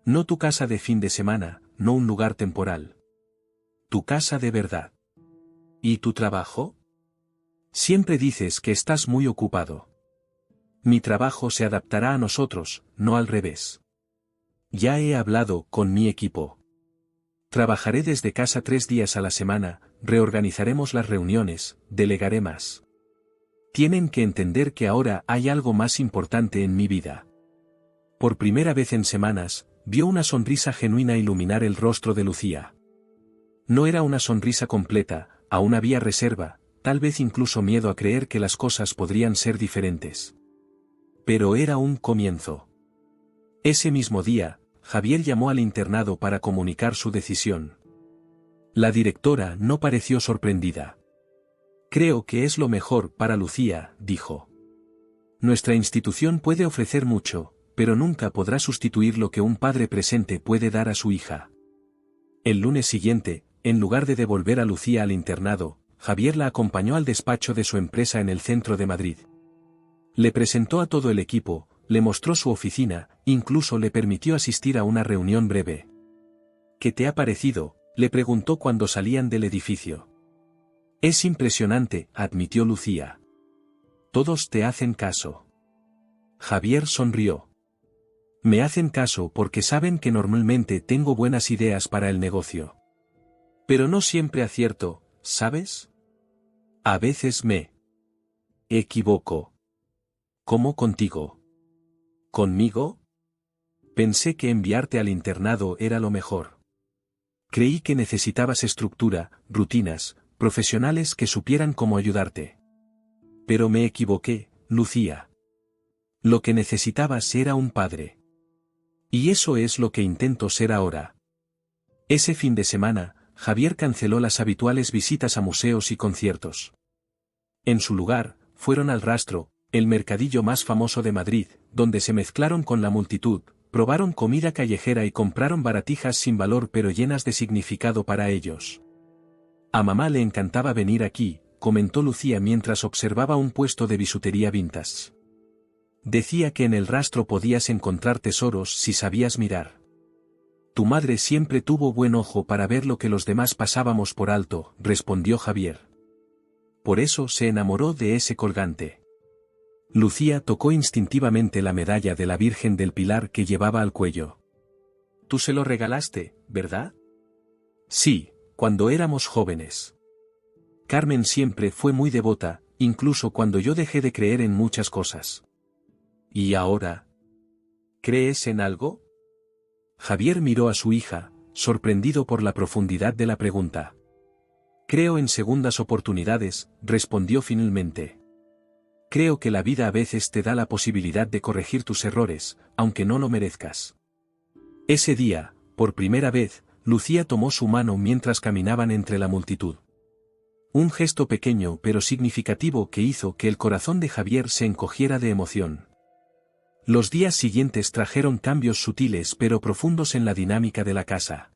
No tu casa de fin de semana, no un lugar temporal. Tu casa de verdad. ¿Y tu trabajo? Siempre dices que estás muy ocupado. Mi trabajo se adaptará a nosotros, no al revés. Ya he hablado con mi equipo. Trabajaré desde casa 3 días a la semana, reorganizaremos las reuniones, delegaré más. Tienen que entender que ahora hay algo más importante en mi vida. Por primera vez en semanas, vio una sonrisa genuina iluminar el rostro de Lucía. No era una sonrisa completa, aún había reserva, tal vez incluso miedo a creer que las cosas podrían ser diferentes. Pero era un comienzo. Ese mismo día, Javier llamó al internado para comunicar su decisión. La directora no pareció sorprendida. Creo que es lo mejor para Lucía, dijo. Nuestra institución puede ofrecer mucho, pero nunca podrá sustituir lo que un padre presente puede dar a su hija. El lunes siguiente, en lugar de devolver a Lucía al internado, Javier la acompañó al despacho de su empresa en el centro de Madrid. Le presentó a todo el equipo, le mostró su oficina, incluso le permitió asistir a una reunión breve. ¿Qué te ha parecido?, le preguntó cuando salían del edificio. Es impresionante, admitió Lucía. Todos te hacen caso. Javier sonrió. Me hacen caso porque saben que normalmente tengo buenas ideas para el negocio. Pero no siempre acierto, ¿sabes? A veces me equivoco. ¿Cómo contigo? ¿Conmigo? Pensé que enviarte al internado era lo mejor. Creí que necesitabas estructura, rutinas, profesionales que supieran cómo ayudarte. Pero me equivoqué, Lucía. Lo que necesitabas era un padre. Y eso es lo que intento ser ahora. Ese fin de semana, Javier canceló las habituales visitas a museos y conciertos. En su lugar, fueron al Rastro, el mercadillo más famoso de Madrid, donde se mezclaron con la multitud, probaron comida callejera y compraron baratijas sin valor pero llenas de significado para ellos. A mamá le encantaba venir aquí, comentó Lucía mientras observaba un puesto de bisutería vintage. Decía que en el Rastro podías encontrar tesoros si sabías mirar. Tu madre siempre tuvo buen ojo para ver lo que los demás pasábamos por alto, respondió Javier. Por eso se enamoró de ese colgante. Lucía tocó instintivamente la medalla de la Virgen del Pilar que llevaba al cuello. Tú se lo regalaste, ¿verdad? Sí, cuando éramos jóvenes. Carmen siempre fue muy devota, incluso cuando yo dejé de creer en muchas cosas. ¿Y ahora? ¿Crees en algo? Javier miró a su hija, sorprendido por la profundidad de la pregunta. Creo en segundas oportunidades, respondió finalmente. Creo que la vida a veces te da la posibilidad de corregir tus errores, aunque no lo merezcas. Ese día, por primera vez, Lucía tomó su mano mientras caminaban entre la multitud. Un gesto pequeño pero significativo que hizo que el corazón de Javier se encogiera de emoción. Los días siguientes trajeron cambios sutiles pero profundos en la dinámica de la casa.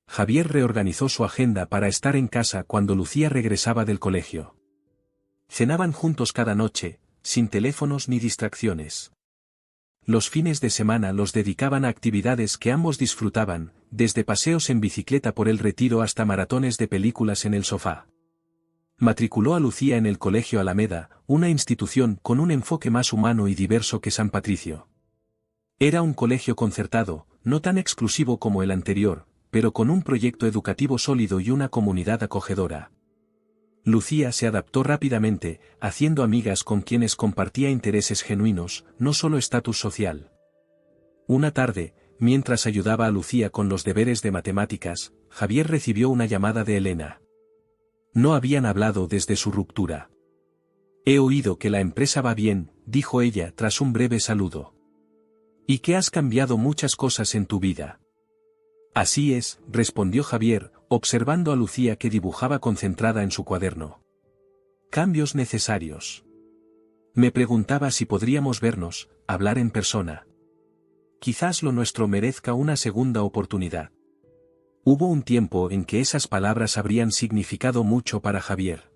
Javier reorganizó su agenda para estar en casa cuando Lucía regresaba del colegio. Cenaban juntos cada noche, sin teléfonos ni distracciones. Los fines de semana los dedicaban a actividades que ambos disfrutaban, desde paseos en bicicleta por el Retiro hasta maratones de películas en el sofá. Matriculó a Lucía en el Colegio Alameda, una institución con un enfoque más humano y diverso que San Patricio. Era un colegio concertado, no tan exclusivo como el anterior, pero con un proyecto educativo sólido y una comunidad acogedora. Lucía se adaptó rápidamente, haciendo amigas con quienes compartía intereses genuinos, no solo estatus social. Una tarde, mientras ayudaba a Lucía con los deberes de matemáticas, Javier recibió una llamada de Elena. No habían hablado desde su ruptura. He oído que la empresa va bien, dijo ella tras un breve saludo. Y que has cambiado muchas cosas en tu vida. Así es, respondió Javier, observando a Lucía que dibujaba concentrada en su cuaderno. Cambios necesarios. Me preguntaba si podríamos vernos, hablar en persona. Quizás lo nuestro merezca una segunda oportunidad. Hubo un tiempo en que esas palabras habrían significado mucho para Javier.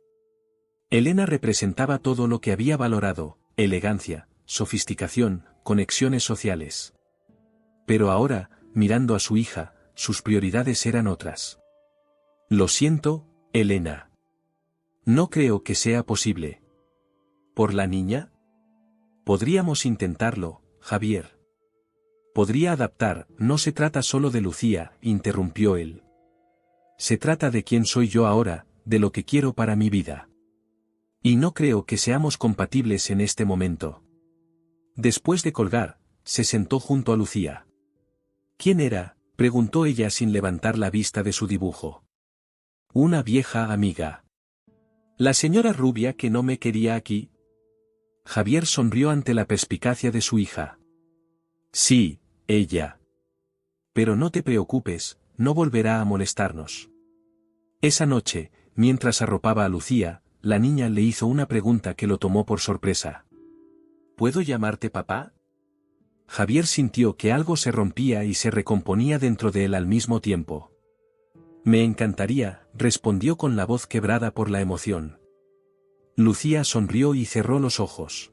Elena representaba todo lo que había valorado: elegancia, sofisticación, conexiones sociales. Pero ahora, mirando a su hija, sus prioridades eran otras. Lo siento, Elena. No creo que sea posible. ¿Por la niña? Podríamos intentarlo, Javier. Podría adaptar. No se trata solo de Lucía, interrumpió él. Se trata de quién soy yo ahora, de lo que quiero para mi vida. Y no creo que seamos compatibles en este momento. Después de colgar, se sentó junto a Lucía. ¿Quién era?, preguntó ella sin levantar la vista de su dibujo. Una vieja amiga. La señora rubia que no me quería aquí. Javier sonrió ante la perspicacia de su hija. Sí, ella. Pero no te preocupes, no volverá a molestarnos. Esa noche, mientras arropaba a Lucía, la niña le hizo una pregunta que lo tomó por sorpresa. ¿Puedo llamarte papá? Javier sintió que algo se rompía y se recomponía dentro de él al mismo tiempo. Me encantaría, respondió con la voz quebrada por la emoción. Lucía sonrió y cerró los ojos.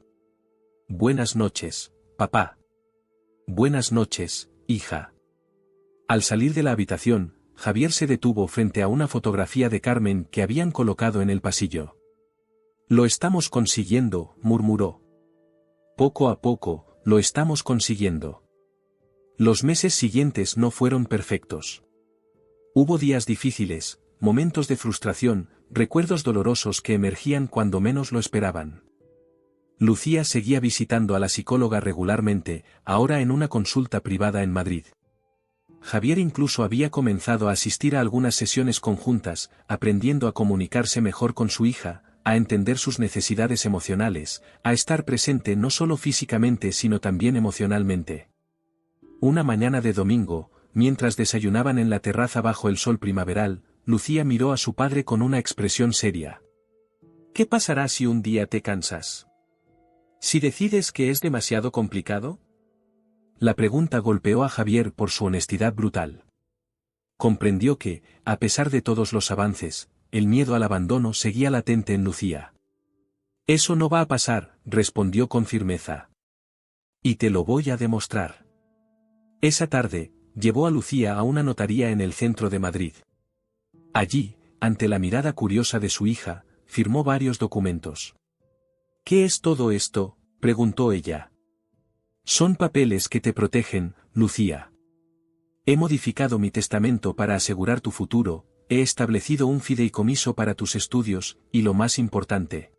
Buenas noches, papá. Buenas noches, hija. Al salir de la habitación, Javier se detuvo frente a una fotografía de Carmen que habían colocado en el pasillo. Lo estamos consiguiendo, murmuró. Poco a poco, lo estamos consiguiendo. Los meses siguientes no fueron perfectos. Hubo días difíciles, momentos de frustración, recuerdos dolorosos que emergían cuando menos lo esperaban. Lucía seguía visitando a la psicóloga regularmente, ahora en una consulta privada en Madrid. Javier incluso había comenzado a asistir a algunas sesiones conjuntas, aprendiendo a comunicarse mejor con su hija, a entender sus necesidades emocionales, a estar presente no solo físicamente sino también emocionalmente. Una mañana de domingo, mientras desayunaban en la terraza bajo el sol primaveral, Lucía miró a su padre con una expresión seria. ¿Qué pasará si un día te cansas? ¿Si decides que es demasiado complicado? La pregunta golpeó a Javier por su honestidad brutal. Comprendió que, a pesar de todos los avances, el miedo al abandono seguía latente en Lucía. Eso no va a pasar, respondió con firmeza. Y te lo voy a demostrar. Esa tarde, llevó a Lucía a una notaría en el centro de Madrid. Allí, ante la mirada curiosa de su hija, firmó varios documentos. ¿Qué es todo esto?, preguntó ella. Son papeles que te protegen, Lucía. He modificado mi testamento para asegurar tu futuro, he establecido un fideicomiso para tus estudios, y lo más importante.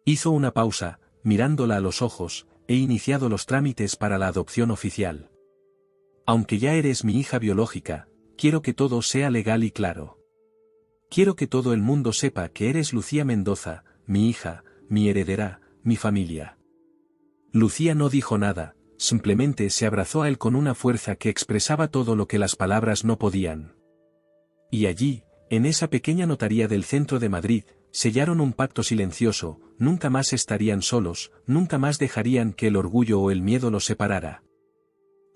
Hizo una pausa, mirándola a los ojos, he iniciado los trámites para la adopción oficial. Aunque ya eres mi hija biológica, quiero que todo sea legal y claro. Quiero que todo el mundo sepa que eres Lucía Mendoza, mi hija, mi heredera, mi familia. Lucía no dijo nada, simplemente se abrazó a él con una fuerza que expresaba todo lo que las palabras no podían. Y allí, en esa pequeña notaría del centro de Madrid, sellaron un pacto silencioso, nunca más estarían solos, nunca más dejarían que el orgullo o el miedo los separara.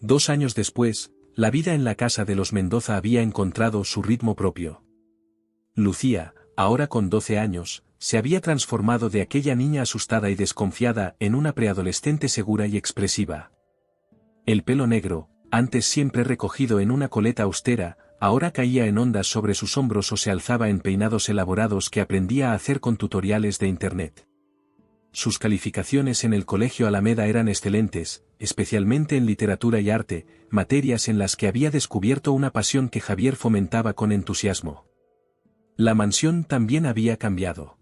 2 años después, la vida en la casa de los Mendoza había encontrado su ritmo propio. Lucía, ahora con 12 años, se había transformado de aquella niña asustada y desconfiada en una preadolescente segura y expresiva. El pelo negro, antes siempre recogido en una coleta austera, ahora caía en ondas sobre sus hombros o se alzaba en peinados elaborados que aprendía a hacer con tutoriales de Internet. Sus calificaciones en el Colegio Alameda eran excelentes, especialmente en literatura y arte, materias en las que había descubierto una pasión que Javier fomentaba con entusiasmo. La mansión también había cambiado.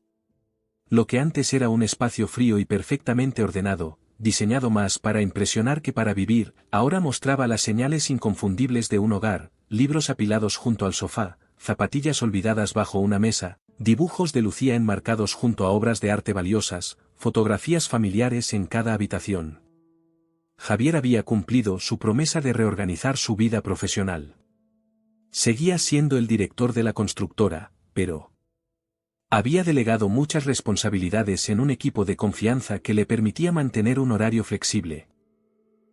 Lo que antes era un espacio frío y perfectamente ordenado, diseñado más para impresionar que para vivir, ahora mostraba las señales inconfundibles de un hogar, libros apilados junto al sofá, zapatillas olvidadas bajo una mesa, dibujos de Lucía enmarcados junto a obras de arte valiosas, fotografías familiares en cada habitación. Javier había cumplido su promesa de reorganizar su vida profesional. Seguía siendo el director de la constructora, pero había delegado muchas responsabilidades en un equipo de confianza que le permitía mantener un horario flexible.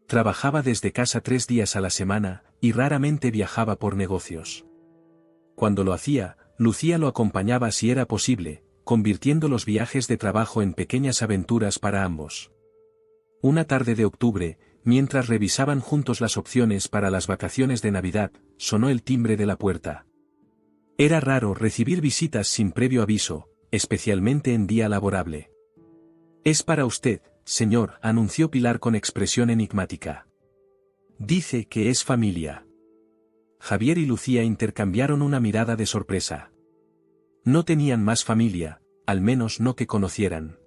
Trabajaba desde casa 3 días a la semana, y raramente viajaba por negocios. Cuando lo hacía, Lucía lo acompañaba si era posible, convirtiendo los viajes de trabajo en pequeñas aventuras para ambos. Una tarde de octubre, mientras revisaban juntos las opciones para las vacaciones de Navidad, sonó el timbre de la puerta. Era raro recibir visitas sin previo aviso, especialmente en día laborable. «Es para usted, señor», anunció Pilar con expresión enigmática. «Dice que es familia». Javier y Lucía intercambiaron una mirada de sorpresa. No tenían más familia, al menos no que conocieran.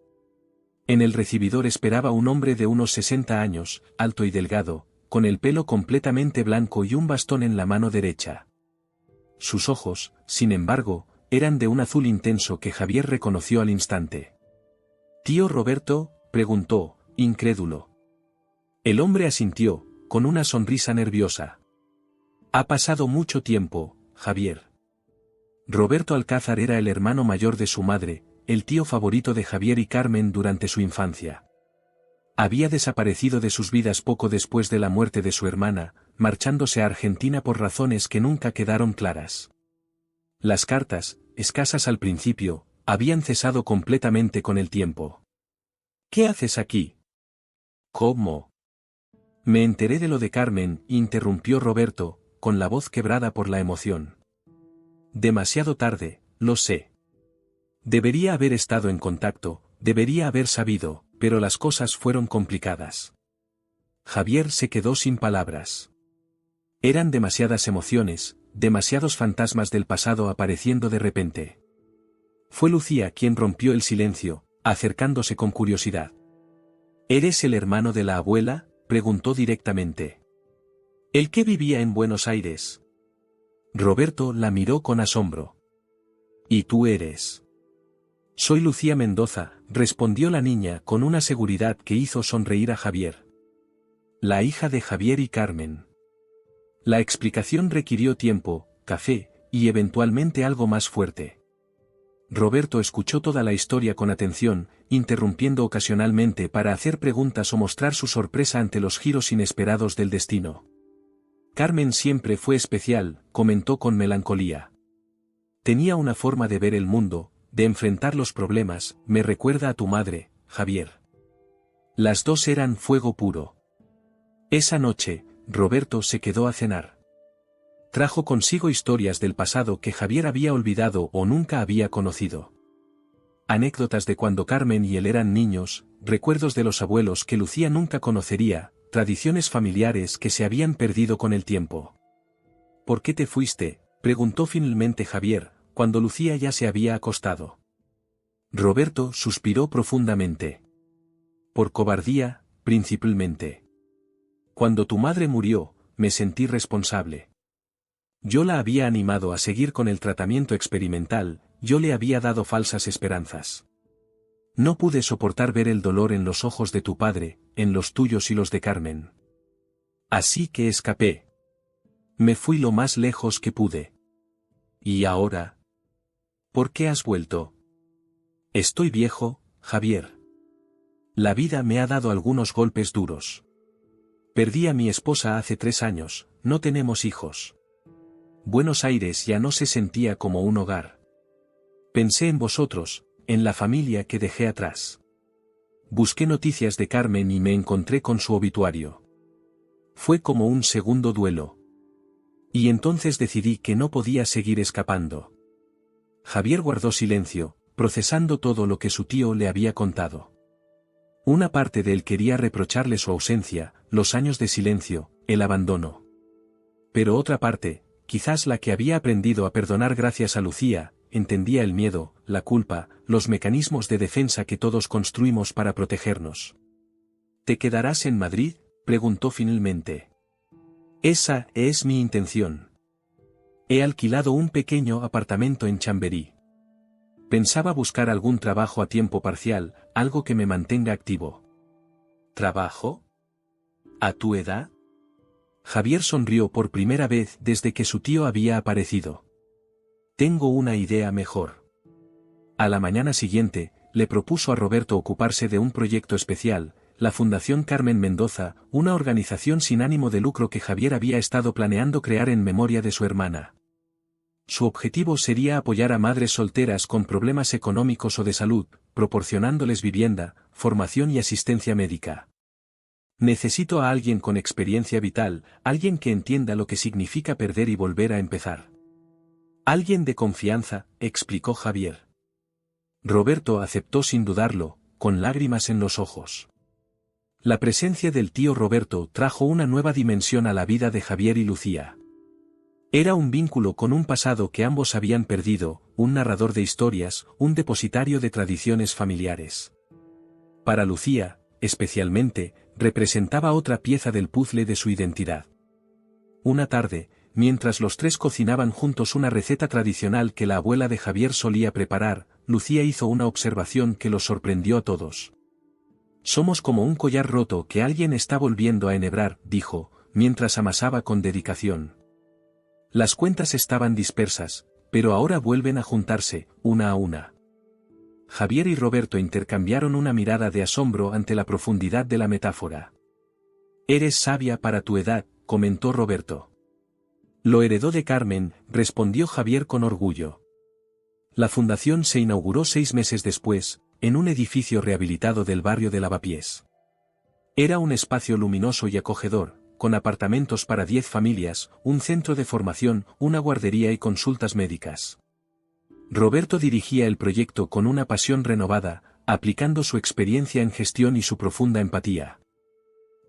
En el recibidor esperaba un hombre de unos 60 años, alto y delgado, con el pelo completamente blanco y un bastón en la mano derecha. Sus ojos, sin embargo, eran de un azul intenso que Javier reconoció al instante. «Tío Roberto», preguntó, incrédulo. El hombre asintió, con una sonrisa nerviosa. Ha pasado mucho tiempo, Javier. Roberto Alcázar era el hermano mayor de su madre, el tío favorito de Javier y Carmen durante su infancia. Había desaparecido de sus vidas poco después de la muerte de su hermana, marchándose a Argentina por razones que nunca quedaron claras. Las cartas, escasas al principio, habían cesado completamente con el tiempo. ¿Qué haces aquí? ¿Cómo? Me enteré de lo de Carmen, interrumpió Roberto, con la voz quebrada por la emoción. Demasiado tarde, lo sé. Debería haber estado en contacto, debería haber sabido, pero las cosas fueron complicadas. Javier se quedó sin palabras. Eran demasiadas emociones, demasiados fantasmas del pasado apareciendo de repente. Fue Lucía quien rompió el silencio, acercándose con curiosidad. ¿Eres el hermano de la abuela?, preguntó directamente. ¿El que vivía en Buenos Aires? Roberto la miró con asombro. ¿Y tú eres? Soy Lucía Mendoza, respondió la niña con una seguridad que hizo sonreír a Javier. La hija de Javier y Carmen. La explicación requirió tiempo, café, y eventualmente algo más fuerte. Roberto escuchó toda la historia con atención, interrumpiendo ocasionalmente para hacer preguntas o mostrar su sorpresa ante los giros inesperados del destino. Carmen siempre fue especial, comentó con melancolía. Tenía una forma de ver el mundo, de enfrentar los problemas, me recuerda a tu madre, Javier. Las dos eran fuego puro. Esa noche, Roberto se quedó a cenar. Trajo consigo historias del pasado que Javier había olvidado o nunca había conocido. Anécdotas de cuando Carmen y él eran niños, recuerdos de los abuelos que Lucía nunca conocería, tradiciones familiares que se habían perdido con el tiempo. ¿Por qué te fuiste?, preguntó finalmente Javier, cuando Lucía ya se había acostado. Roberto suspiró profundamente. Por cobardía, principalmente. Cuando tu madre murió, me sentí responsable. Yo la había animado a seguir con el tratamiento experimental, yo le había dado falsas esperanzas. No pude soportar ver el dolor en los ojos de tu padre, en los tuyos y los de Carmen. Así que escapé. Me fui lo más lejos que pude. ¿Y ahora? ¿Por qué has vuelto? Estoy viejo, Javier. La vida me ha dado algunos golpes duros. Perdí a mi esposa hace 3 años, no tenemos hijos. Buenos Aires ya no se sentía como un hogar. Pensé en vosotros, en la familia que dejé atrás. Busqué noticias de Carmen y me encontré con su obituario. Fue como un segundo duelo. Y entonces decidí que no podía seguir escapando. Javier guardó silencio, procesando todo lo que su tío le había contado. Una parte de él quería reprocharle su ausencia, los años de silencio, el abandono. Pero otra parte, quizás la que había aprendido a perdonar gracias a Lucía, entendía el miedo, la culpa, los mecanismos de defensa que todos construimos para protegernos. ¿Te quedarás en Madrid?, preguntó finalmente. Esa es mi intención. He alquilado un pequeño apartamento en Chamberí. Pensaba buscar algún trabajo a tiempo parcial, algo que me mantenga activo. ¿Trabajo? ¿A tu edad? Javier sonrió por primera vez desde que su tío había aparecido. Tengo una idea mejor. A la mañana siguiente, le propuso a Roberto ocuparse de un proyecto especial, la Fundación Carmen Mendoza, una organización sin ánimo de lucro que Javier había estado planeando crear en memoria de su hermana. Su objetivo sería apoyar a madres solteras con problemas económicos o de salud, proporcionándoles vivienda, formación y asistencia médica. Necesito a alguien con experiencia vital, alguien que entienda lo que significa perder y volver a empezar. Alguien de confianza, explicó Javier. Roberto aceptó sin dudarlo, con lágrimas en los ojos. La presencia del tío Roberto trajo una nueva dimensión a la vida de Javier y Lucía. Era un vínculo con un pasado que ambos habían perdido, un narrador de historias, un depositario de tradiciones familiares. Para Lucía, especialmente, representaba otra pieza del puzzle de su identidad. Una tarde, mientras los tres cocinaban juntos una receta tradicional que la abuela de Javier solía preparar, Lucía hizo una observación que los sorprendió a todos. Somos como un collar roto que alguien está volviendo a enhebrar, dijo, mientras amasaba con dedicación. Las cuentas estaban dispersas, pero ahora vuelven a juntarse, una a una. Javier y Roberto intercambiaron una mirada de asombro ante la profundidad de la metáfora. Eres sabia para tu edad, comentó Roberto. Lo heredó de Carmen, respondió Javier con orgullo. La fundación se inauguró 6 meses después, en un edificio rehabilitado del barrio de Lavapiés. Era un espacio luminoso y acogedor, con apartamentos para 10 familias, un centro de formación, una guardería y consultas médicas. Roberto dirigía el proyecto con una pasión renovada, aplicando su experiencia en gestión y su profunda empatía.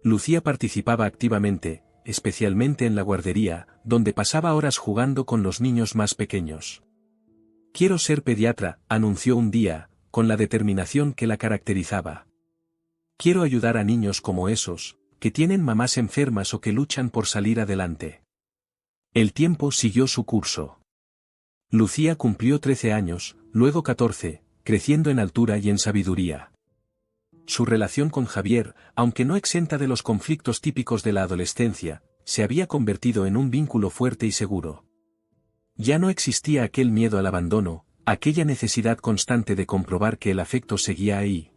Lucía participaba activamente, especialmente en la guardería, donde pasaba horas jugando con los niños más pequeños. Quiero ser pediatra, anunció un día, con la determinación que la caracterizaba. Quiero ayudar a niños como esos, que tienen mamás enfermas o que luchan por salir adelante. El tiempo siguió su curso. Lucía cumplió 13 años, luego 14, creciendo en altura y en sabiduría. Su relación con Javier, aunque no exenta de los conflictos típicos de la adolescencia, se había convertido en un vínculo fuerte y seguro. Ya no existía aquel miedo al abandono, aquella necesidad constante de comprobar que el afecto seguía ahí.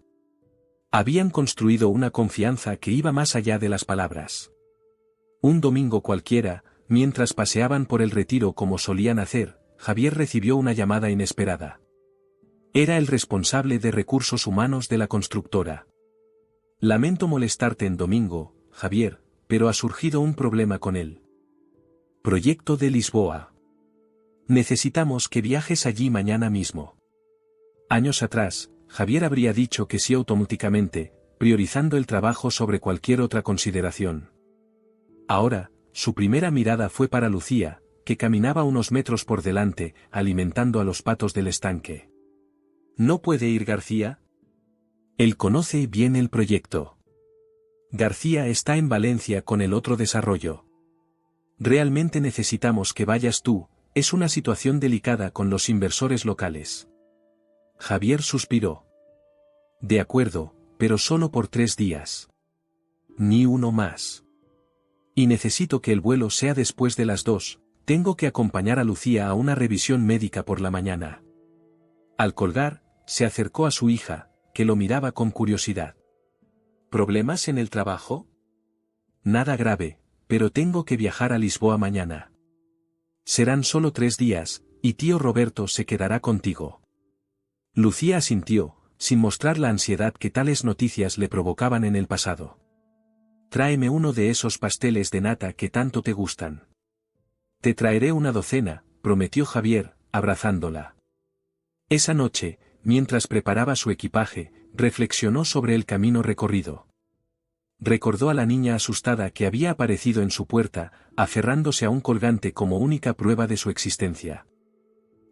Habían construido una confianza que iba más allá de las palabras. Un domingo cualquiera, mientras paseaban por el retiro como solían hacer, Javier recibió una llamada inesperada. Era el responsable de recursos humanos de la constructora. Lamento molestarte en domingo, Javier, pero ha surgido un problema con él. Proyecto de Lisboa. Necesitamos que viajes allí mañana mismo. Años atrás, Javier habría dicho que sí automáticamente, priorizando el trabajo sobre cualquier otra consideración. Ahora, su primera mirada fue para Lucía, que caminaba unos metros por delante, alimentando a los patos del estanque. ¿No puede ir García? Él conoce bien el proyecto. García está en Valencia con el otro desarrollo. Realmente necesitamos que vayas tú, es una situación delicada con los inversores locales. Javier suspiró. De acuerdo, pero solo por 3 días. Ni uno más. Y necesito que el vuelo sea después de las 2, tengo que acompañar a Lucía a una revisión médica por la mañana. Al colgar, se acercó a su hija, que lo miraba con curiosidad. ¿Problemas en el trabajo? Nada grave, pero tengo que viajar a Lisboa mañana. Serán solo 3 días, y tío Roberto se quedará contigo. Lucía asintió, sin mostrar la ansiedad que tales noticias le provocaban en el pasado. Tráeme uno de esos pasteles de nata que tanto te gustan. Te traeré una docena, prometió Javier, abrazándola. Esa noche, mientras preparaba su equipaje, reflexionó sobre el camino recorrido. Recordó a la niña asustada que había aparecido en su puerta, aferrándose a un colgante como única prueba de su existencia.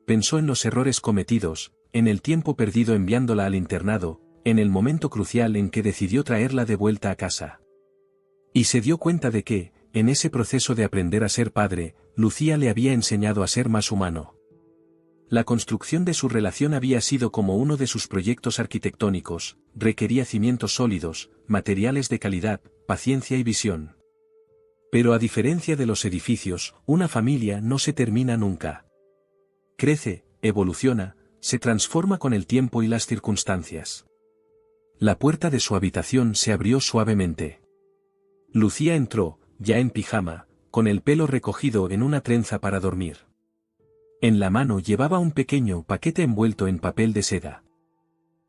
Pensó en los errores cometidos, en el tiempo perdido enviándola al internado, en el momento crucial en que decidió traerla de vuelta a casa. Y se dio cuenta de que, en ese proceso de aprender a ser padre, Lucía le había enseñado a ser más humano. La construcción de su relación había sido como uno de sus proyectos arquitectónicos, requería cimientos sólidos, materiales de calidad, paciencia y visión. Pero a diferencia de los edificios, una familia no se termina nunca. Crece, evoluciona, se transforma con el tiempo y las circunstancias. La puerta de su habitación se abrió suavemente. Lucía entró, ya en pijama, con el pelo recogido en una trenza para dormir. En la mano llevaba un pequeño paquete envuelto en papel de seda.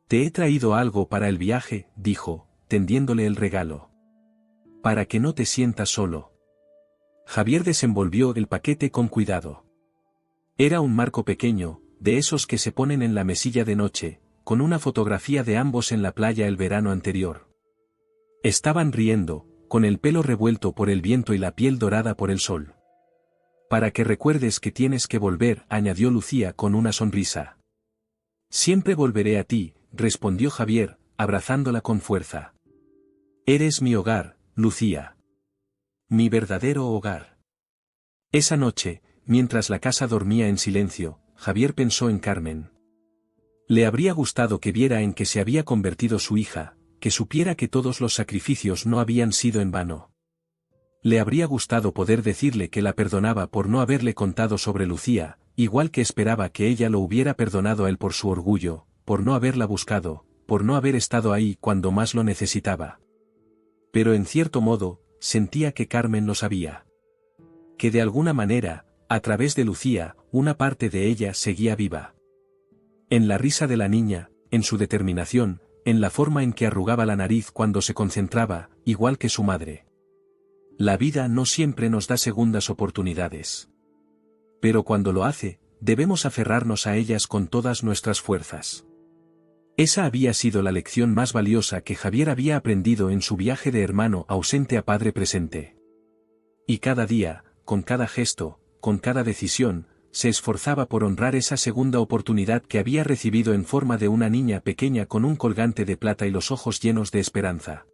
Te he traído algo para el viaje, dijo, tendiéndole el regalo. Para que no te sientas solo. Javier desenvolvió el paquete con cuidado. Era un marco pequeño, de esos que se ponen en la mesilla de noche, con una fotografía de ambos en la playa el verano anterior. Estaban riendo, con el pelo revuelto por el viento y la piel dorada por el sol. Para que recuerdes que tienes que volver, añadió Lucía con una sonrisa. Siempre volveré a ti, respondió Javier, abrazándola con fuerza. Eres mi hogar, Lucía. Mi verdadero hogar. Esa noche, mientras la casa dormía en silencio, Javier pensó en Carmen. Le habría gustado que viera en que se había convertido su hija, que supiera que todos los sacrificios no habían sido en vano. Le habría gustado poder decirle que la perdonaba por no haberle contado sobre Lucía, igual que esperaba que ella lo hubiera perdonado a él por su orgullo, por no haberla buscado, por no haber estado ahí cuando más lo necesitaba. Pero en cierto modo, sentía que Carmen lo sabía. Que de alguna manera, a través de Lucía, una parte de ella seguía viva. En la risa de la niña, en su determinación, en la forma en que arrugaba la nariz cuando se concentraba, igual que su madre. La vida no siempre nos da segundas oportunidades. Pero cuando lo hace, debemos aferrarnos a ellas con todas nuestras fuerzas. Esa había sido la lección más valiosa que Javier había aprendido en su viaje de hermano ausente a padre presente. Y cada día, con cada gesto, con cada decisión, se esforzaba por honrar esa segunda oportunidad que había recibido en forma de una niña pequeña con un colgante de plata y los ojos llenos de esperanza.